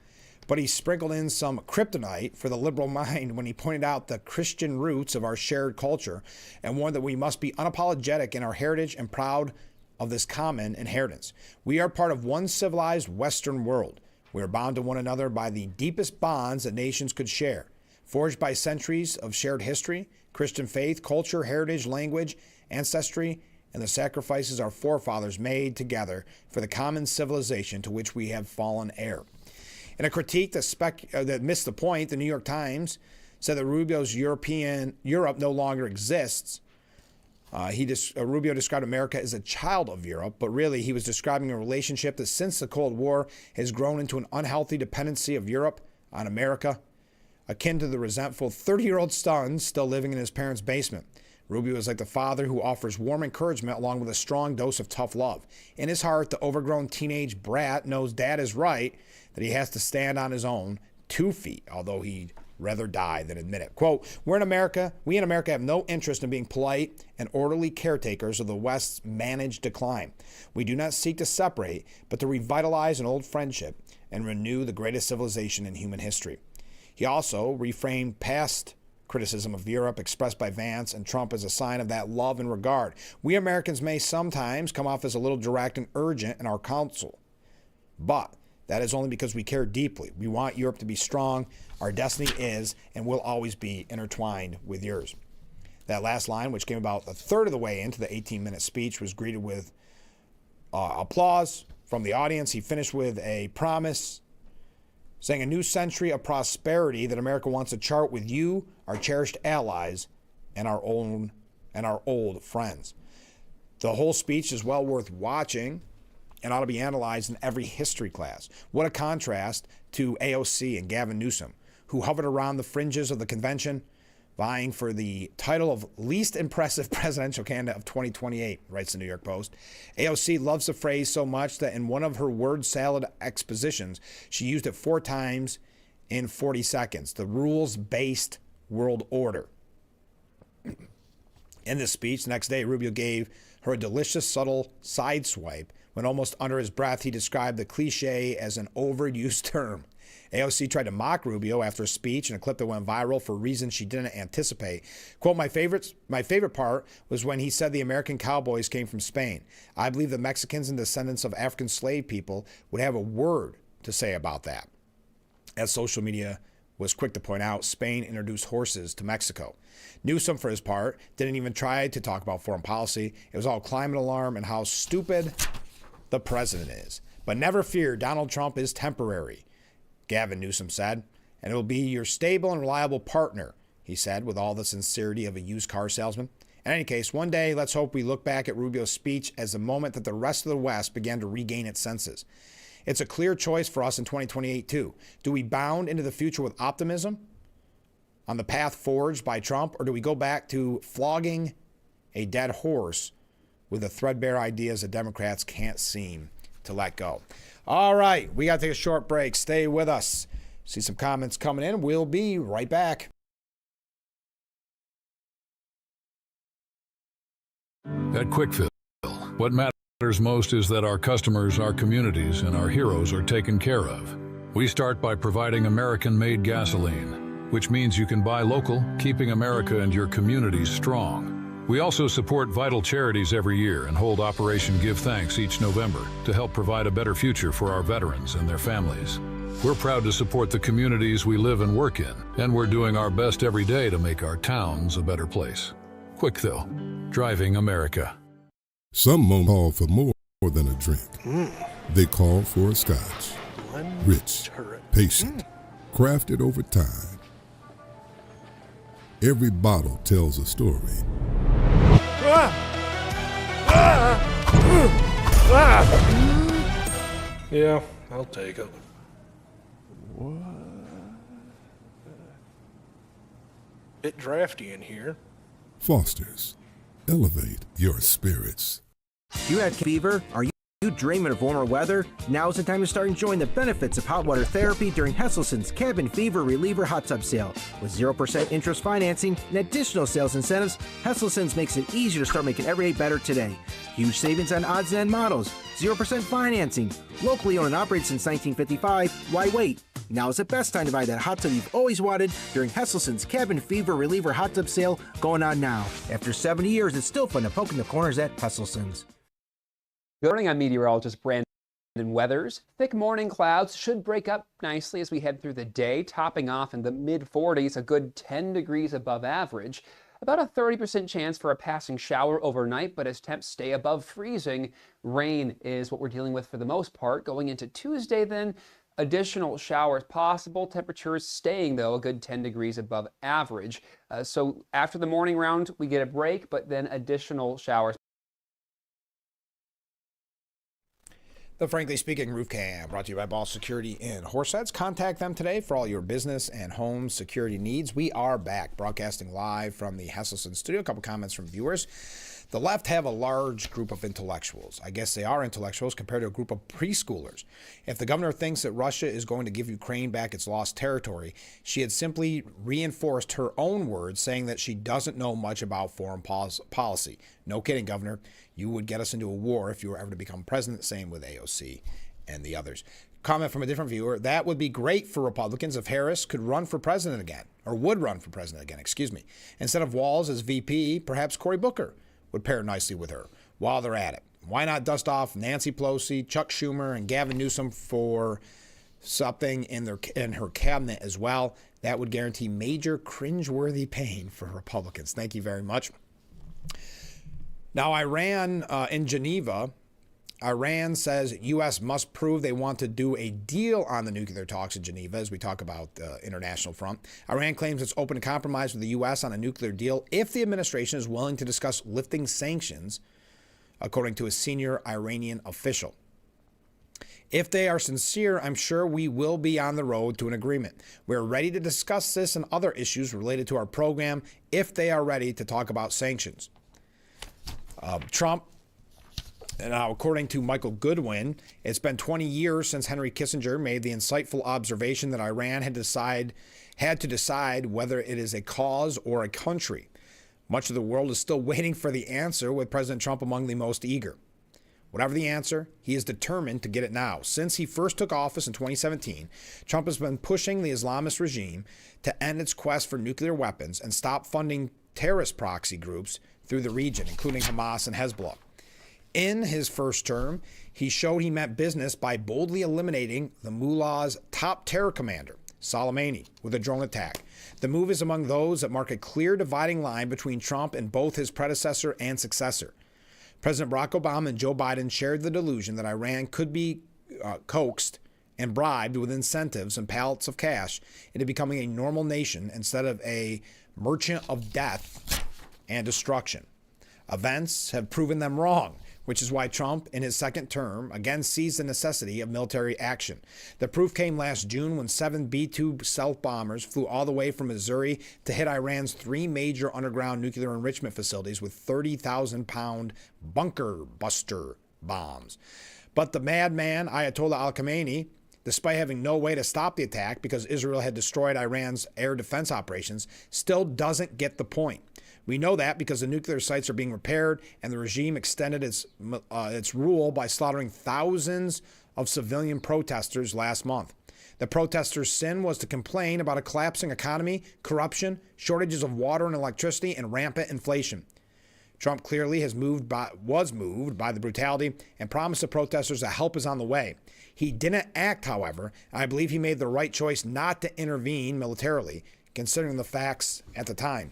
But he sprinkled in some kryptonite for the liberal mind when he pointed out the Christian roots of our shared culture and warned that we must be unapologetic in our heritage and proud of this common inheritance. We are part of one civilized Western world. We are bound to one another by the deepest bonds that nations could share, forged by centuries of shared history, Christian faith, culture, heritage, language, ancestry, and the sacrifices our forefathers made together for the common civilization to which we have fallen heir. In a critique that missed the point, the New York Times said that Rubio's Europe no longer exists. Rubio described America as a child of Europe, but really he was describing a relationship that since the Cold War has grown into an unhealthy dependency of Europe on America, akin to the resentful 30-year-old son still living in his parents' basement. Rubio is like the father who offers warm encouragement along with a strong dose of tough love. In his heart, the overgrown teenage brat knows dad is right, that he has to stand on his own 2 feet, although he'd rather die than admit it. Quote, we in America have no interest in being polite and orderly caretakers of the West's managed decline. We do not seek to separate, but to revitalize an old friendship and renew the greatest civilization in human history. He also reframed past criticism of Europe expressed by Vance and Trump as a sign of that love and regard. We Americans may sometimes come off as a little direct and urgent in our counsel, but that is only because we care deeply. We want Europe to be strong. Our destiny is and will always be intertwined with yours. That last line, which came about a third of the way into the 18-minute speech, was greeted with applause from the audience. He finished with a promise, saying a new century of prosperity that America wants to chart with you, our cherished allies, and our old friends. The whole speech is well worth watching and ought to be analyzed in every history class. What a contrast to AOC and Gavin Newsom, who hovered around the fringes of the convention, vying for the title of least impressive presidential candidate of 2028, writes the New York Post. AOC loves the phrase so much that in one of her word salad expositions, she used it 4 times in 40 seconds. The rules-based world order. In this speech, the next day, Rubio gave her a delicious, subtle sideswipe when almost under his breath, he described the cliche as an overused term. AOC tried to mock Rubio after a speech in a clip that went viral for reasons she didn't anticipate. Quote, my favorite part was when he said the American cowboys came from Spain. I believe the Mexicans and descendants of African slave people would have a word to say about that. As social media was quick to point out, Spain introduced horses to Mexico. Newsom, for his part, didn't even try to talk about foreign policy. It was all climate alarm and how stupid the president is. But never fear, Donald Trump is temporary, Gavin Newsom said, and it will be your stable and reliable partner, he said, with all the sincerity of a used car salesman. In any case, one day, let's hope we look back at Rubio's speech as the moment that the rest of the West began to regain its senses. It's a clear choice for us in 2028, too. Do we bound into the future with optimism on the path forged by Trump, or do we go back to flogging a dead horse with the threadbare ideas that Democrats can't seem to let go? All right, we got to take a short break. Stay with us. See some comments coming in. We'll be right back. At Quickfill, what matters most is that our customers, our communities, and our heroes are taken care of. We start by providing American-made gasoline, which means you can buy local, keeping America and your communities strong. We also support vital charities every year and hold Operation Give Thanks each November to help provide a better future for our veterans and their families. We're proud to support the communities we live and work in, and we're doing our best every day to make our towns a better place. Quickfill, driving America. Some won't call for more than a drink. They call for a scotch. Rich, patient, crafted over time. Every bottle tells a story. Yeah, I'll take it. What? Bit drafty in here. Foster's. Elevate your spirits. You had fever? Are you dreaming of warmer weather? Now's the time to start enjoying the benefits of hot water therapy during Hesselson's Cabin Fever Reliever Hot Tub Sale. With 0% interest financing and additional sales incentives, Hesselson's makes it easier to start making every day better today. Huge savings on odds and end models, 0% financing, locally owned and operated since 1955. Why wait? Now is the best time to buy that hot tub you've always wanted during Hesselson's Cabin Fever Reliever Hot Tub Sale going on now. After 70 years, it's still fun to poke in the corners at Hesselson's. Good morning, I'm meteorologist Brandon Weathers. Thick morning clouds should break up nicely as we head through the day, topping off in the mid-40s, a good 10 degrees above average. About a 30% chance for a passing shower overnight, but as temps stay above freezing, rain is what we're dealing with for the most part. Going into Tuesday then, Additional showers possible. Temperatures staying, though, a good 10 degrees above average. So after the morning round, we get a break, but then additional showers. The Frankly Speaking Roof Cam, brought to you by Ball Security in Horseheads. Contact them today for all your business and home security needs. We are back, broadcasting live from the Hesselson studio. A couple comments from viewers. The left have a large group of intellectuals. I guess they are intellectuals compared to a group of preschoolers. If the governor thinks that Russia is going to give Ukraine back its lost territory, she had simply reinforced her own words, saying that she doesn't know much about foreign policy. No kidding, Governor. You would get us into a war if you were ever to become president. Same with AOC and the others. Comment from a different viewer. That would be great for Republicans if Harris could run for president again, or would run for president again, Instead of Walz as VP, perhaps Cory Booker would pair nicely with her while they're at it. Why not dust off Nancy Pelosi, Chuck Schumer, and Gavin Newsom for something in her cabinet as well? That would guarantee major cringeworthy pain for Republicans. Thank you very much. Now, Iran in Geneva, Iran says U.S. must prove they want to do a deal on the nuclear talks in Geneva as we talk about the international front. Iran claims it's open to compromise with the U.S. on a nuclear deal if the administration is willing to discuss lifting sanctions, according to a senior Iranian official. If they are sincere, I'm sure we will be on the road to an agreement. We're ready to discuss this and other issues related to our program if they are ready to talk about sanctions. Trump, now according to Michael Goodwin, it's been 20 years since Henry Kissinger made the insightful observation that Iran had to decide whether it is a cause or a country. Much of the world is still waiting for the answer, with President Trump among the most eager. Whatever the answer, he is determined to get it now. Since he first took office in 2017, Trump has been pushing the Islamist regime to end its quest for nuclear weapons and stop funding terrorist proxy groups through the region, including Hamas and Hezbollah. In his first term, he showed he meant business by boldly eliminating the mullah's top terror commander, Soleimani, with a drone attack. The move is among those that mark a clear dividing line between Trump and both his predecessor and successor. President Barack Obama and Joe Biden shared the delusion that Iran could be coaxed and bribed with incentives and pallets of cash into becoming a normal nation instead of a merchant of death and destruction. Events have proven them wrong, which is why Trump, in his second term, again seized the necessity of military action. The proof came last June when 7 B-2 stealth bombers flew all the way from Missouri to hit Iran's 3 major underground nuclear enrichment facilities with 30,000-pound bunker buster bombs. But the madman Ayatollah al-Khamenei, despite having no way to stop the attack because Israel had destroyed Iran's air defense operations, still doesn't get the point. We know that because the nuclear sites are being repaired and the regime extended its rule by slaughtering thousands of civilian protesters last month. The protesters' sin was to complain about a collapsing economy, corruption, shortages of water and electricity, and rampant inflation. Trump clearly was moved by the brutality and promised the protesters that help is on the way. He didn't act, however, and I believe he made the right choice not to intervene militarily, considering the facts at the time.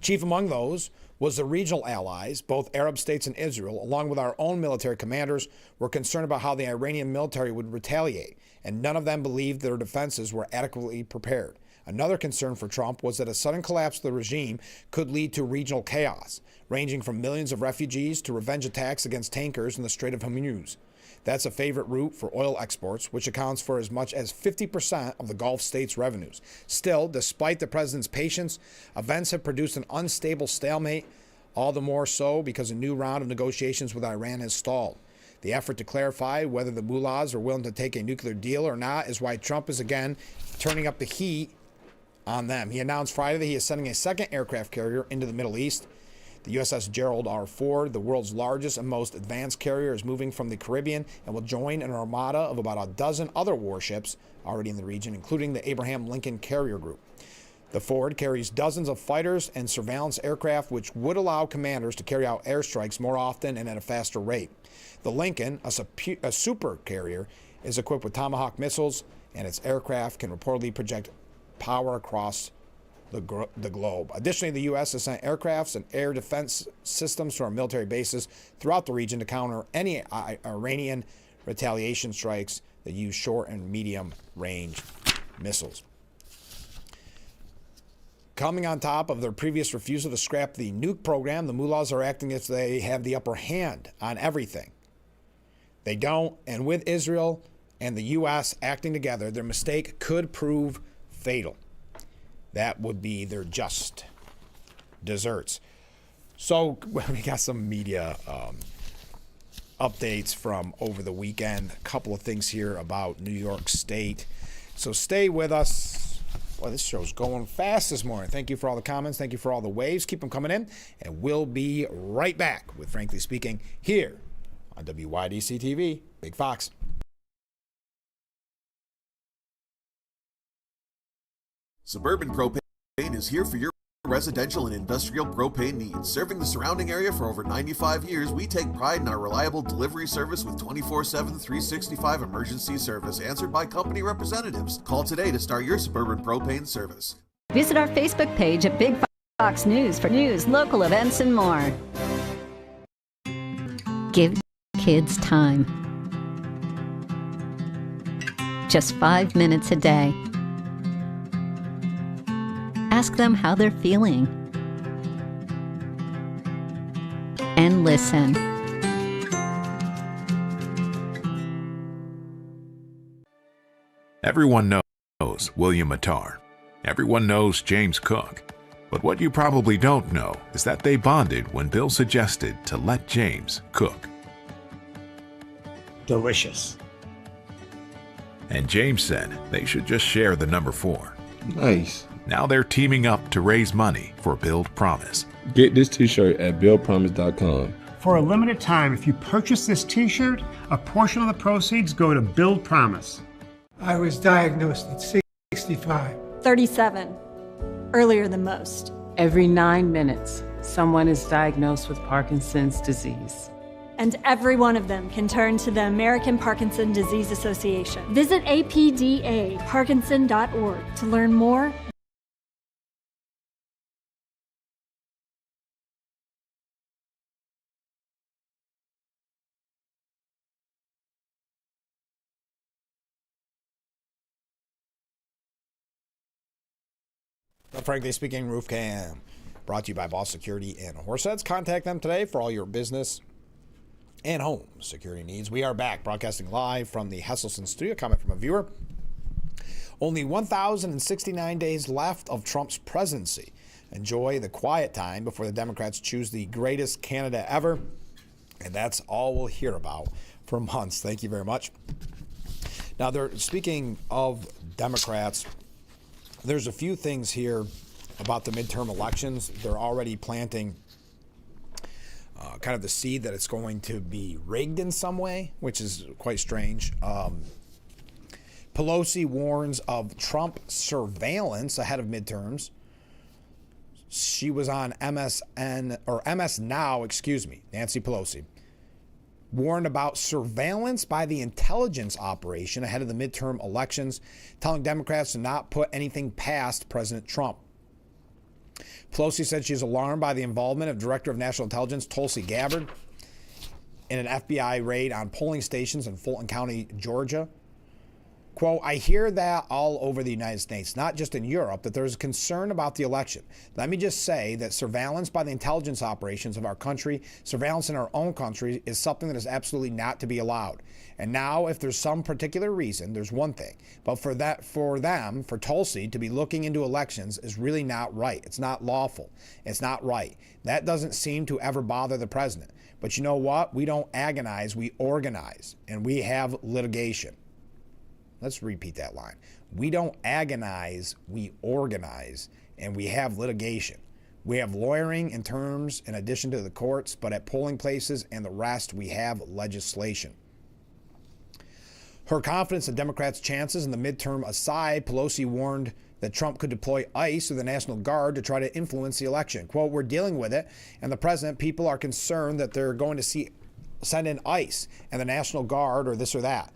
Chief among those was the regional allies, both Arab states and Israel, along with our own military commanders, were concerned about how the Iranian military would retaliate, and none of them believed their defenses were adequately prepared. Another concern for Trump was that a sudden collapse of the regime could lead to regional chaos, ranging from millions of refugees to revenge attacks against tankers in the Strait of Hormuz. That's a favorite route for oil exports, which accounts for as much as 50% of the Gulf states' revenues. Still, despite the president's patience, events have produced an unstable stalemate, all the more so because a new round of negotiations with Iran has stalled. The effort to clarify whether the mullahs are willing to take a nuclear deal or not is why Trump is again turning up the heat on them. He announced Friday that he is sending a second aircraft carrier into the Middle East. The USS Gerald R. Ford, the world's largest and most advanced carrier, is moving from the Caribbean and will join an armada of about a dozen other warships already in the region, including the Abraham Lincoln Carrier Group. The Ford carries dozens of fighters and surveillance aircraft, which would allow commanders to carry out airstrikes more often and at a faster rate. The Lincoln, a super carrier, is equipped with Tomahawk missiles, and its aircraft can reportedly project power across the globe. Additionally, the U.S. has sent aircrafts and air defense systems to our military bases throughout the region to counter any Iranian retaliation strikes that use short and medium range missiles. Coming on top of their previous refusal to scrap the nuke program, the mullahs are acting as if they have the upper hand on everything. They don't, and with Israel and the U.S. acting together, their mistake could prove fatal. That would be their just desserts. So we got some media updates from over the weekend. A couple of things here about New York State. So stay with us. Well, this show's going fast this morning. Thank you for all the comments. Thank you for all the waves. Keep them coming in. And we'll be right back with Frankly Speaking here on WYDC TV, Big Fox. Suburban Propane is here for your residential and industrial propane needs. Serving the surrounding area for over 95 years, we take pride in our reliable delivery service with 24/7, 365 emergency service answered by company representatives. Call today to start your Suburban Propane service. Visit our Facebook page at Big Fox News for news, local events, and more. Give kids time. Just 5 minutes a day. Ask them how they're feeling. And listen. Everyone knows William Attar. Everyone knows James Cook. But what you probably don't know is that they bonded when Bill suggested to let James cook. Delicious. And James said they should just share the number 4. Nice. Now they're teaming up to raise money for Build Promise. Get this t-shirt at buildpromise.com. For a limited time, if you purchase this t-shirt, a portion of the proceeds go to Build Promise. I was diagnosed at 65. 37. Earlier than most. Every 9 minutes, someone is diagnosed with Parkinson's disease. And every one of them can turn to the American Parkinson Disease Association. Visit apdaparkinson.org to learn more. Frankly Speaking Roof Cam, brought to you by Boss Security and Horseheads. Contact them today for all your business and home security needs. We are back broadcasting live from the Hesselson studio. Comment from a viewer. Only 1,069 days left of Trump's presidency. Enjoy the quiet time before the Democrats choose the greatest candidate ever. And that's all we'll hear about for months. Thank you very much. Now, speaking of Democrats, there's a few things here about the midterm elections. They're already planting kind of the seed that it's going to be rigged in some way, which is quite strange. Pelosi warns of Trump surveillance ahead of midterms. She was on MS Now, Nancy Pelosi, warned about surveillance by the intelligence operation ahead of the midterm elections, telling Democrats to not put anything past President Trump. Pelosi said she's alarmed by the involvement of Director of National Intelligence Tulsi Gabbard in an FBI raid on polling stations in Fulton County, Georgia. Quote, I hear that all over the United States, not just in Europe, that there's concern about the election. Let me just say that surveillance by the intelligence operations of our country, surveillance in our own country, is something that is absolutely not to be allowed. And now, if there's some particular reason, there's one thing. But for Tulsi to be looking into elections is really not right. It's not lawful. It's not right. That doesn't seem to ever bother the president. But you know what? We don't agonize, we organize. And we have litigation. Let's repeat that line. We don't agonize, we organize, and we have litigation. We have lawyering in terms in addition to the courts, but at polling places and the rest, we have legislation. Her confidence in Democrats' chances in the midterm aside, Pelosi warned that Trump could deploy ICE or the National Guard to try to influence the election. Quote, we're dealing with it, and the president, people are concerned that they're going to send in ICE and the National Guard or this or that.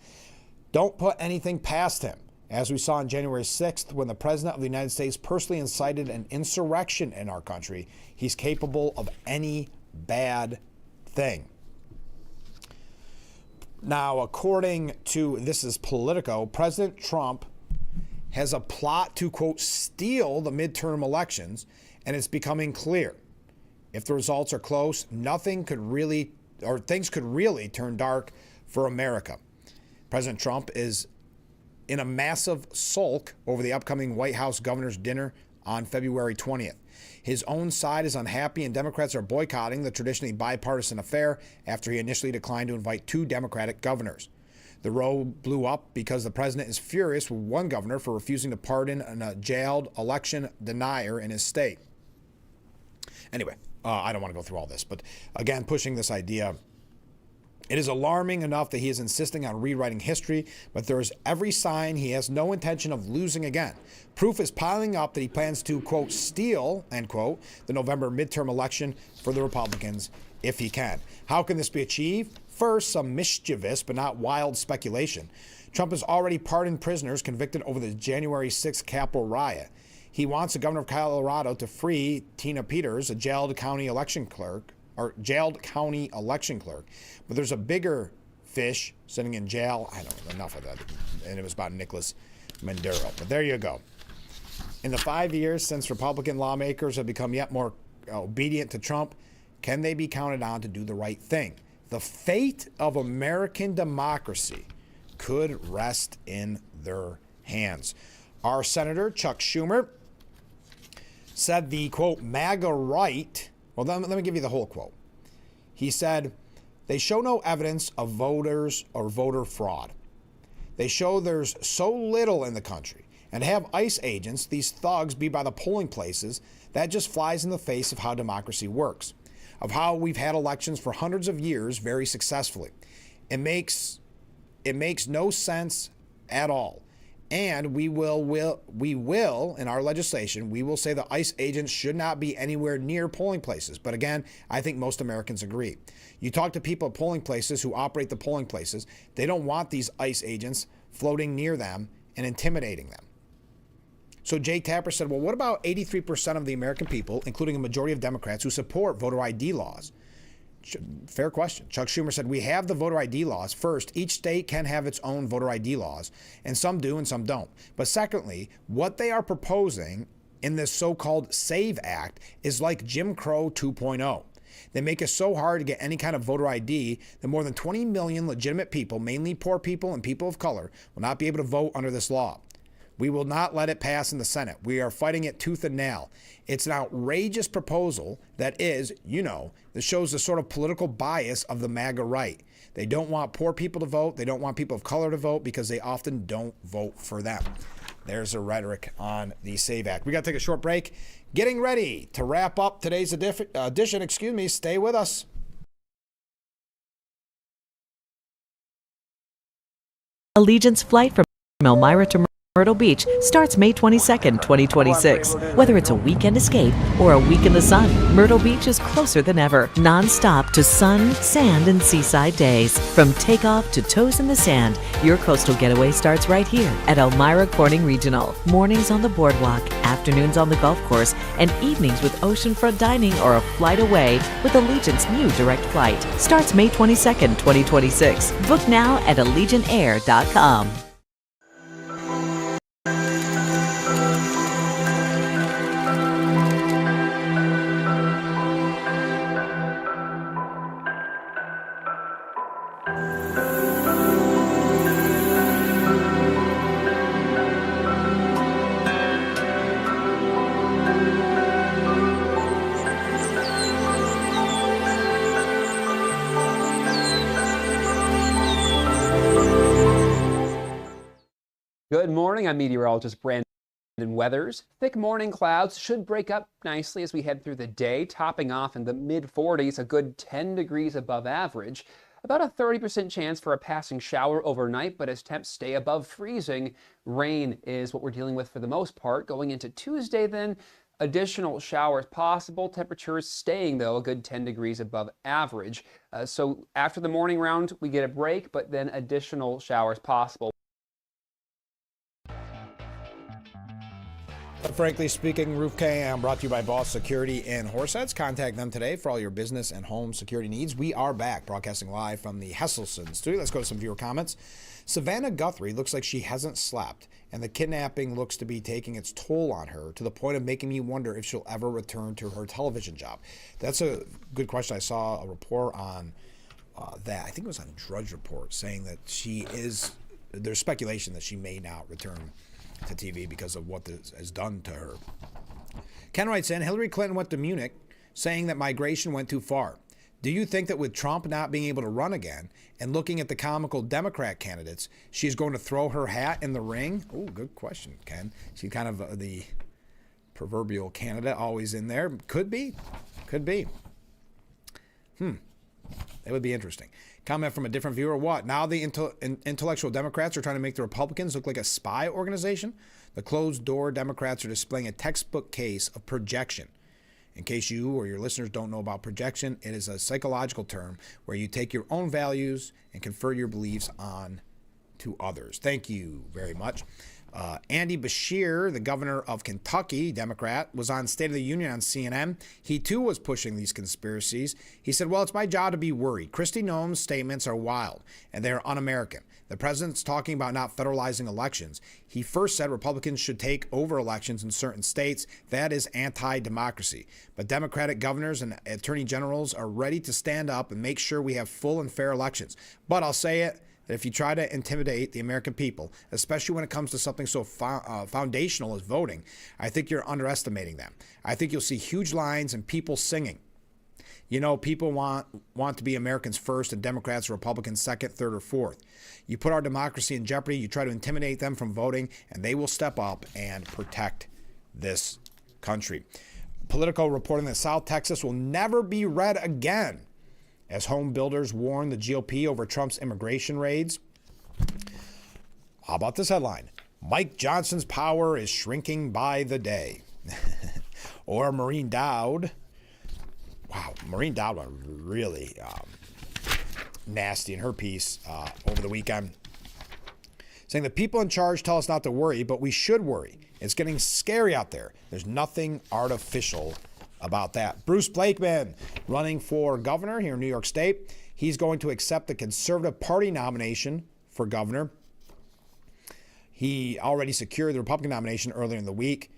Don't put anything past him. As we saw on January 6th, when the President of the United States personally incited an insurrection in our country, he's capable of any bad thing. Now, according to This Is Politico, President Trump has a plot to, quote, steal the midterm elections, and it's becoming clear. If the results are close, things could really turn dark for America. President Trump is in a massive sulk over the upcoming White House governor's dinner on February 20th. His own side is unhappy, and Democrats are boycotting the traditionally bipartisan affair after he initially declined to invite 2 Democratic governors. The row blew up because the president is furious with one governor for refusing to pardon a jailed election denier in his state. Anyway, I don't want to go through all this, but again, pushing this idea. It is alarming enough that he is insisting on rewriting history, but there is every sign he has no intention of losing again. Proof is piling up that he plans to, quote, steal, end quote, the November midterm election for the Republicans if he can. How can this be achieved? First, some mischievous but not wild speculation. Trump has already pardoned prisoners convicted over the January 6th Capitol riot. He wants the governor of Colorado to free Tina Peters, a jailed county election clerk. But there's a bigger fish sitting in jail. I don't know, enough of that. And it was about Nicholas Maduro. But there you go. In the 5 years since Republican lawmakers have become yet more obedient to Trump, can they be counted on to do the right thing? The fate of American democracy could rest in their hands. Our Senator Chuck Schumer said the, quote, MAGA right. Well, let me give you the whole quote. He said, they show no evidence of voters or voter fraud. They show there's so little in the country. And to have ICE agents, these thugs, be by the polling places, that just flies in the face of how democracy works, of how we've had elections for hundreds of years very successfully. It makes no sense at all. And we will, in our legislation, we will say the ICE agents should not be anywhere near polling places. But again, I think most Americans agree. You talk to people at polling places who operate the polling places, they don't want these ICE agents floating near them and intimidating them. So Jake Tapper said, well, what about 83% of the American people, including a majority of Democrats, who support voter ID laws? Fair question. Chuck Schumer said, we have the voter ID laws. First, each state can have its own voter ID laws, and some do and some don't. But secondly, what they are proposing in this so-called SAVE Act is like Jim Crow 2.0. They make it so hard to get any kind of voter ID that more than 20 million legitimate people, mainly poor people and people of color, will not be able to vote under this law. We will not let it pass in the Senate. We are fighting it tooth and nail. It's an outrageous proposal that is, that shows the sort of political bias of the MAGA right. They don't want poor people to vote. They don't want people of color to vote because they often don't vote for them. There's a rhetoric on the SAVE Act. We got to take a short break. Getting ready to wrap up today's edition. Stay with us. Allegiance flight from Elmira to Myrtle Beach starts May 22nd, 2026. Whether it's a weekend escape or a week in the sun, Myrtle Beach is closer than ever. Non-stop to sun, sand, and seaside days. From takeoff to toes in the sand, your coastal getaway starts right here at Elmira Corning Regional. Mornings on the boardwalk, afternoons on the golf course, and evenings with oceanfront dining or a flight away with Allegiant's new direct flight. Starts May 22nd, 2026. Book now at AllegiantAir.com. Good morning, I'm meteorologist Brandon Weathers. Thick morning clouds should break up nicely as we head through the day, topping off in the mid-40s, a good 10 degrees above average. About a 30% chance for a passing shower overnight, but as temps stay above freezing, rain is what we're dealing with for the most part. Going into Tuesday then, additional showers possible. Temperatures staying, though, a good 10 degrees above average. So after the morning round, we get a break, but then additional showers possible. Frankly Speaking, Roof K. I'm brought to you by Boss Security in Horseheads. Contact them today for all your business and home security needs. We are back, broadcasting live from the Hesselson studio. Let's go to some viewer comments. Savannah Guthrie looks like she hasn't slept, and the kidnapping looks to be taking its toll on her to the point of making me wonder if she'll ever return to her television job. That's a good question. I saw a report on that. I think it was on Drudge Report, saying that there's speculation that she may not return to TV because of what this has done to her. Ken writes in, Hillary Clinton went to Munich saying that migration went too far. Do you think that with Trump not being able to run again and looking at the comical Democrat candidates, she's going to throw her hat in the ring? Oh, good question, Ken. She's kind of the proverbial candidate always in there. Could be. That would be interesting. Comment from a different viewer. What? Now the intellectual Democrats are trying to make the Republicans look like a spy organization? The closed-door Democrats are displaying a textbook case of projection. In case you or your listeners don't know about projection, it is a psychological term where you take your own values and confer your beliefs on to others. Thank you very much. Andy Beshear, the governor of Kentucky, Democrat, was on State of the Union on CNN. He, too, was pushing these conspiracies. He said, well, it's my job to be worried. Kristi Noem's statements are wild, and they're un-American. The president's talking about not federalizing elections. He first said Republicans should take over elections in certain states. That is anti-democracy. But Democratic governors and attorney generals are ready to stand up and make sure we have full and fair elections. But I'll say it, that if you try to intimidate the American people, especially when it comes to something so foundational as voting, I think you're underestimating them. I think you'll see huge lines and people singing. You know, people want to be Americans first and Democrats or Republicans second, third, or fourth. You put our democracy in jeopardy, you try to intimidate them from voting, and they will step up and protect this country. Politico reporting that South Texas will never be red again as home builders warn the GOP over Trump's immigration raids. How about this headline? Mike Johnson's power is shrinking by the day. Or Maureen Dowd. Wow, Maureen Dowd was really nasty in her piece over the weekend, saying the people in charge tell us not to worry, but we should worry. It's getting scary out there. There's nothing artificial about that. Bruce Blakeman running for governor here in New York State. He's going to accept the Conservative Party nomination for governor. He already secured the Republican nomination earlier in the week.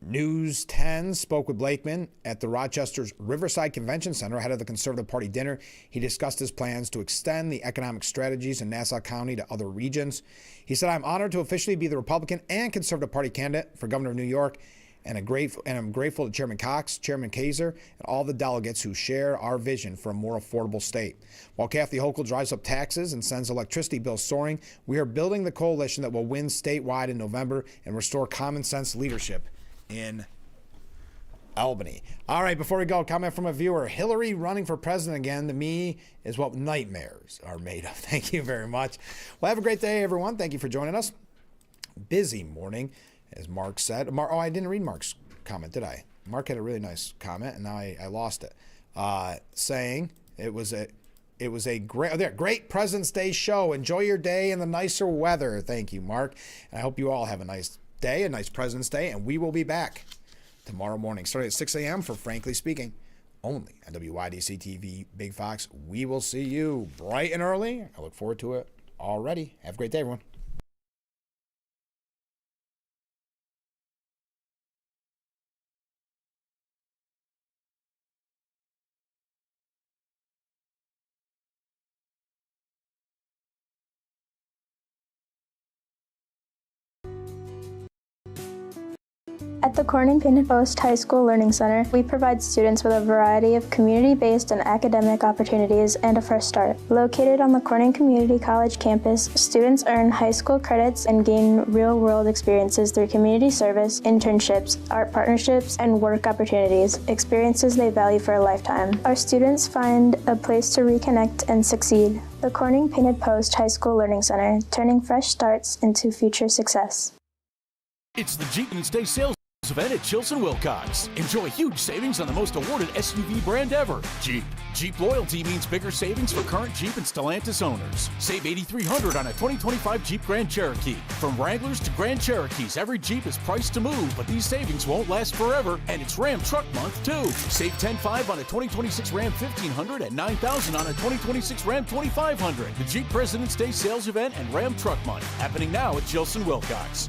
News 10 spoke with Blakeman at the Rochester's Riverside Convention Center ahead of the Conservative Party dinner. He discussed his plans to extend the economic strategies in Nassau County to other regions. He said, I'm honored to officially be the Republican and Conservative Party candidate for governor of New York. And I'm grateful to Chairman Cox, Chairman Kaiser, and all the delegates who share our vision for a more affordable state. While Kathy Hochul drives up taxes and sends electricity bills soaring, we are building the coalition that will win statewide in November and restore common sense leadership in Albany. All right, before we go, comment from a viewer. Hillary running for president again, to me, is what nightmares are made of. Thank you very much. Well, have a great day, everyone. Thank you for joining us. Busy morning. As Mark said, I didn't read Mark's comment, did I? Mark had a really nice comment, and now I lost it. Saying it was a great President's Day show. Enjoy your day in the nicer weather. Thank you, Mark. And I hope you all have a nice day, a nice President's Day, and we will be back tomorrow morning, starting at 6 a.m. for Frankly Speaking, only on WYDC TV Big Fox. We will see you bright and early. I look forward to it already. Have a great day, everyone. At the Corning Painted Post High School Learning Center, we provide students with a variety of community-based and academic opportunities and a fresh start. Located on the Corning Community College campus, students earn high school credits and gain real-world experiences through community service, internships, art partnerships, and work opportunities, experiences they value for a lifetime. Our students find a place to reconnect and succeed. The Corning Painted Post High School Learning Center, turning fresh starts into future success. It's the Jeep Stay sales event at Chilson Wilcox. Enjoy huge savings on the most awarded SUV brand ever, Jeep. Jeep loyalty means bigger savings for current Jeep and Stellantis owners. Save $8,300 on a 2025 Jeep Grand Cherokee. From Wranglers to Grand Cherokees, every Jeep is priced to move, but these savings won't last forever, and it's Ram Truck Month too. Save $10,500 on a 2026 Ram 1500 and $9,000 on a 2026 Ram 2500. The Jeep President's Day sales event and Ram Truck Month happening now at Chilson Wilcox.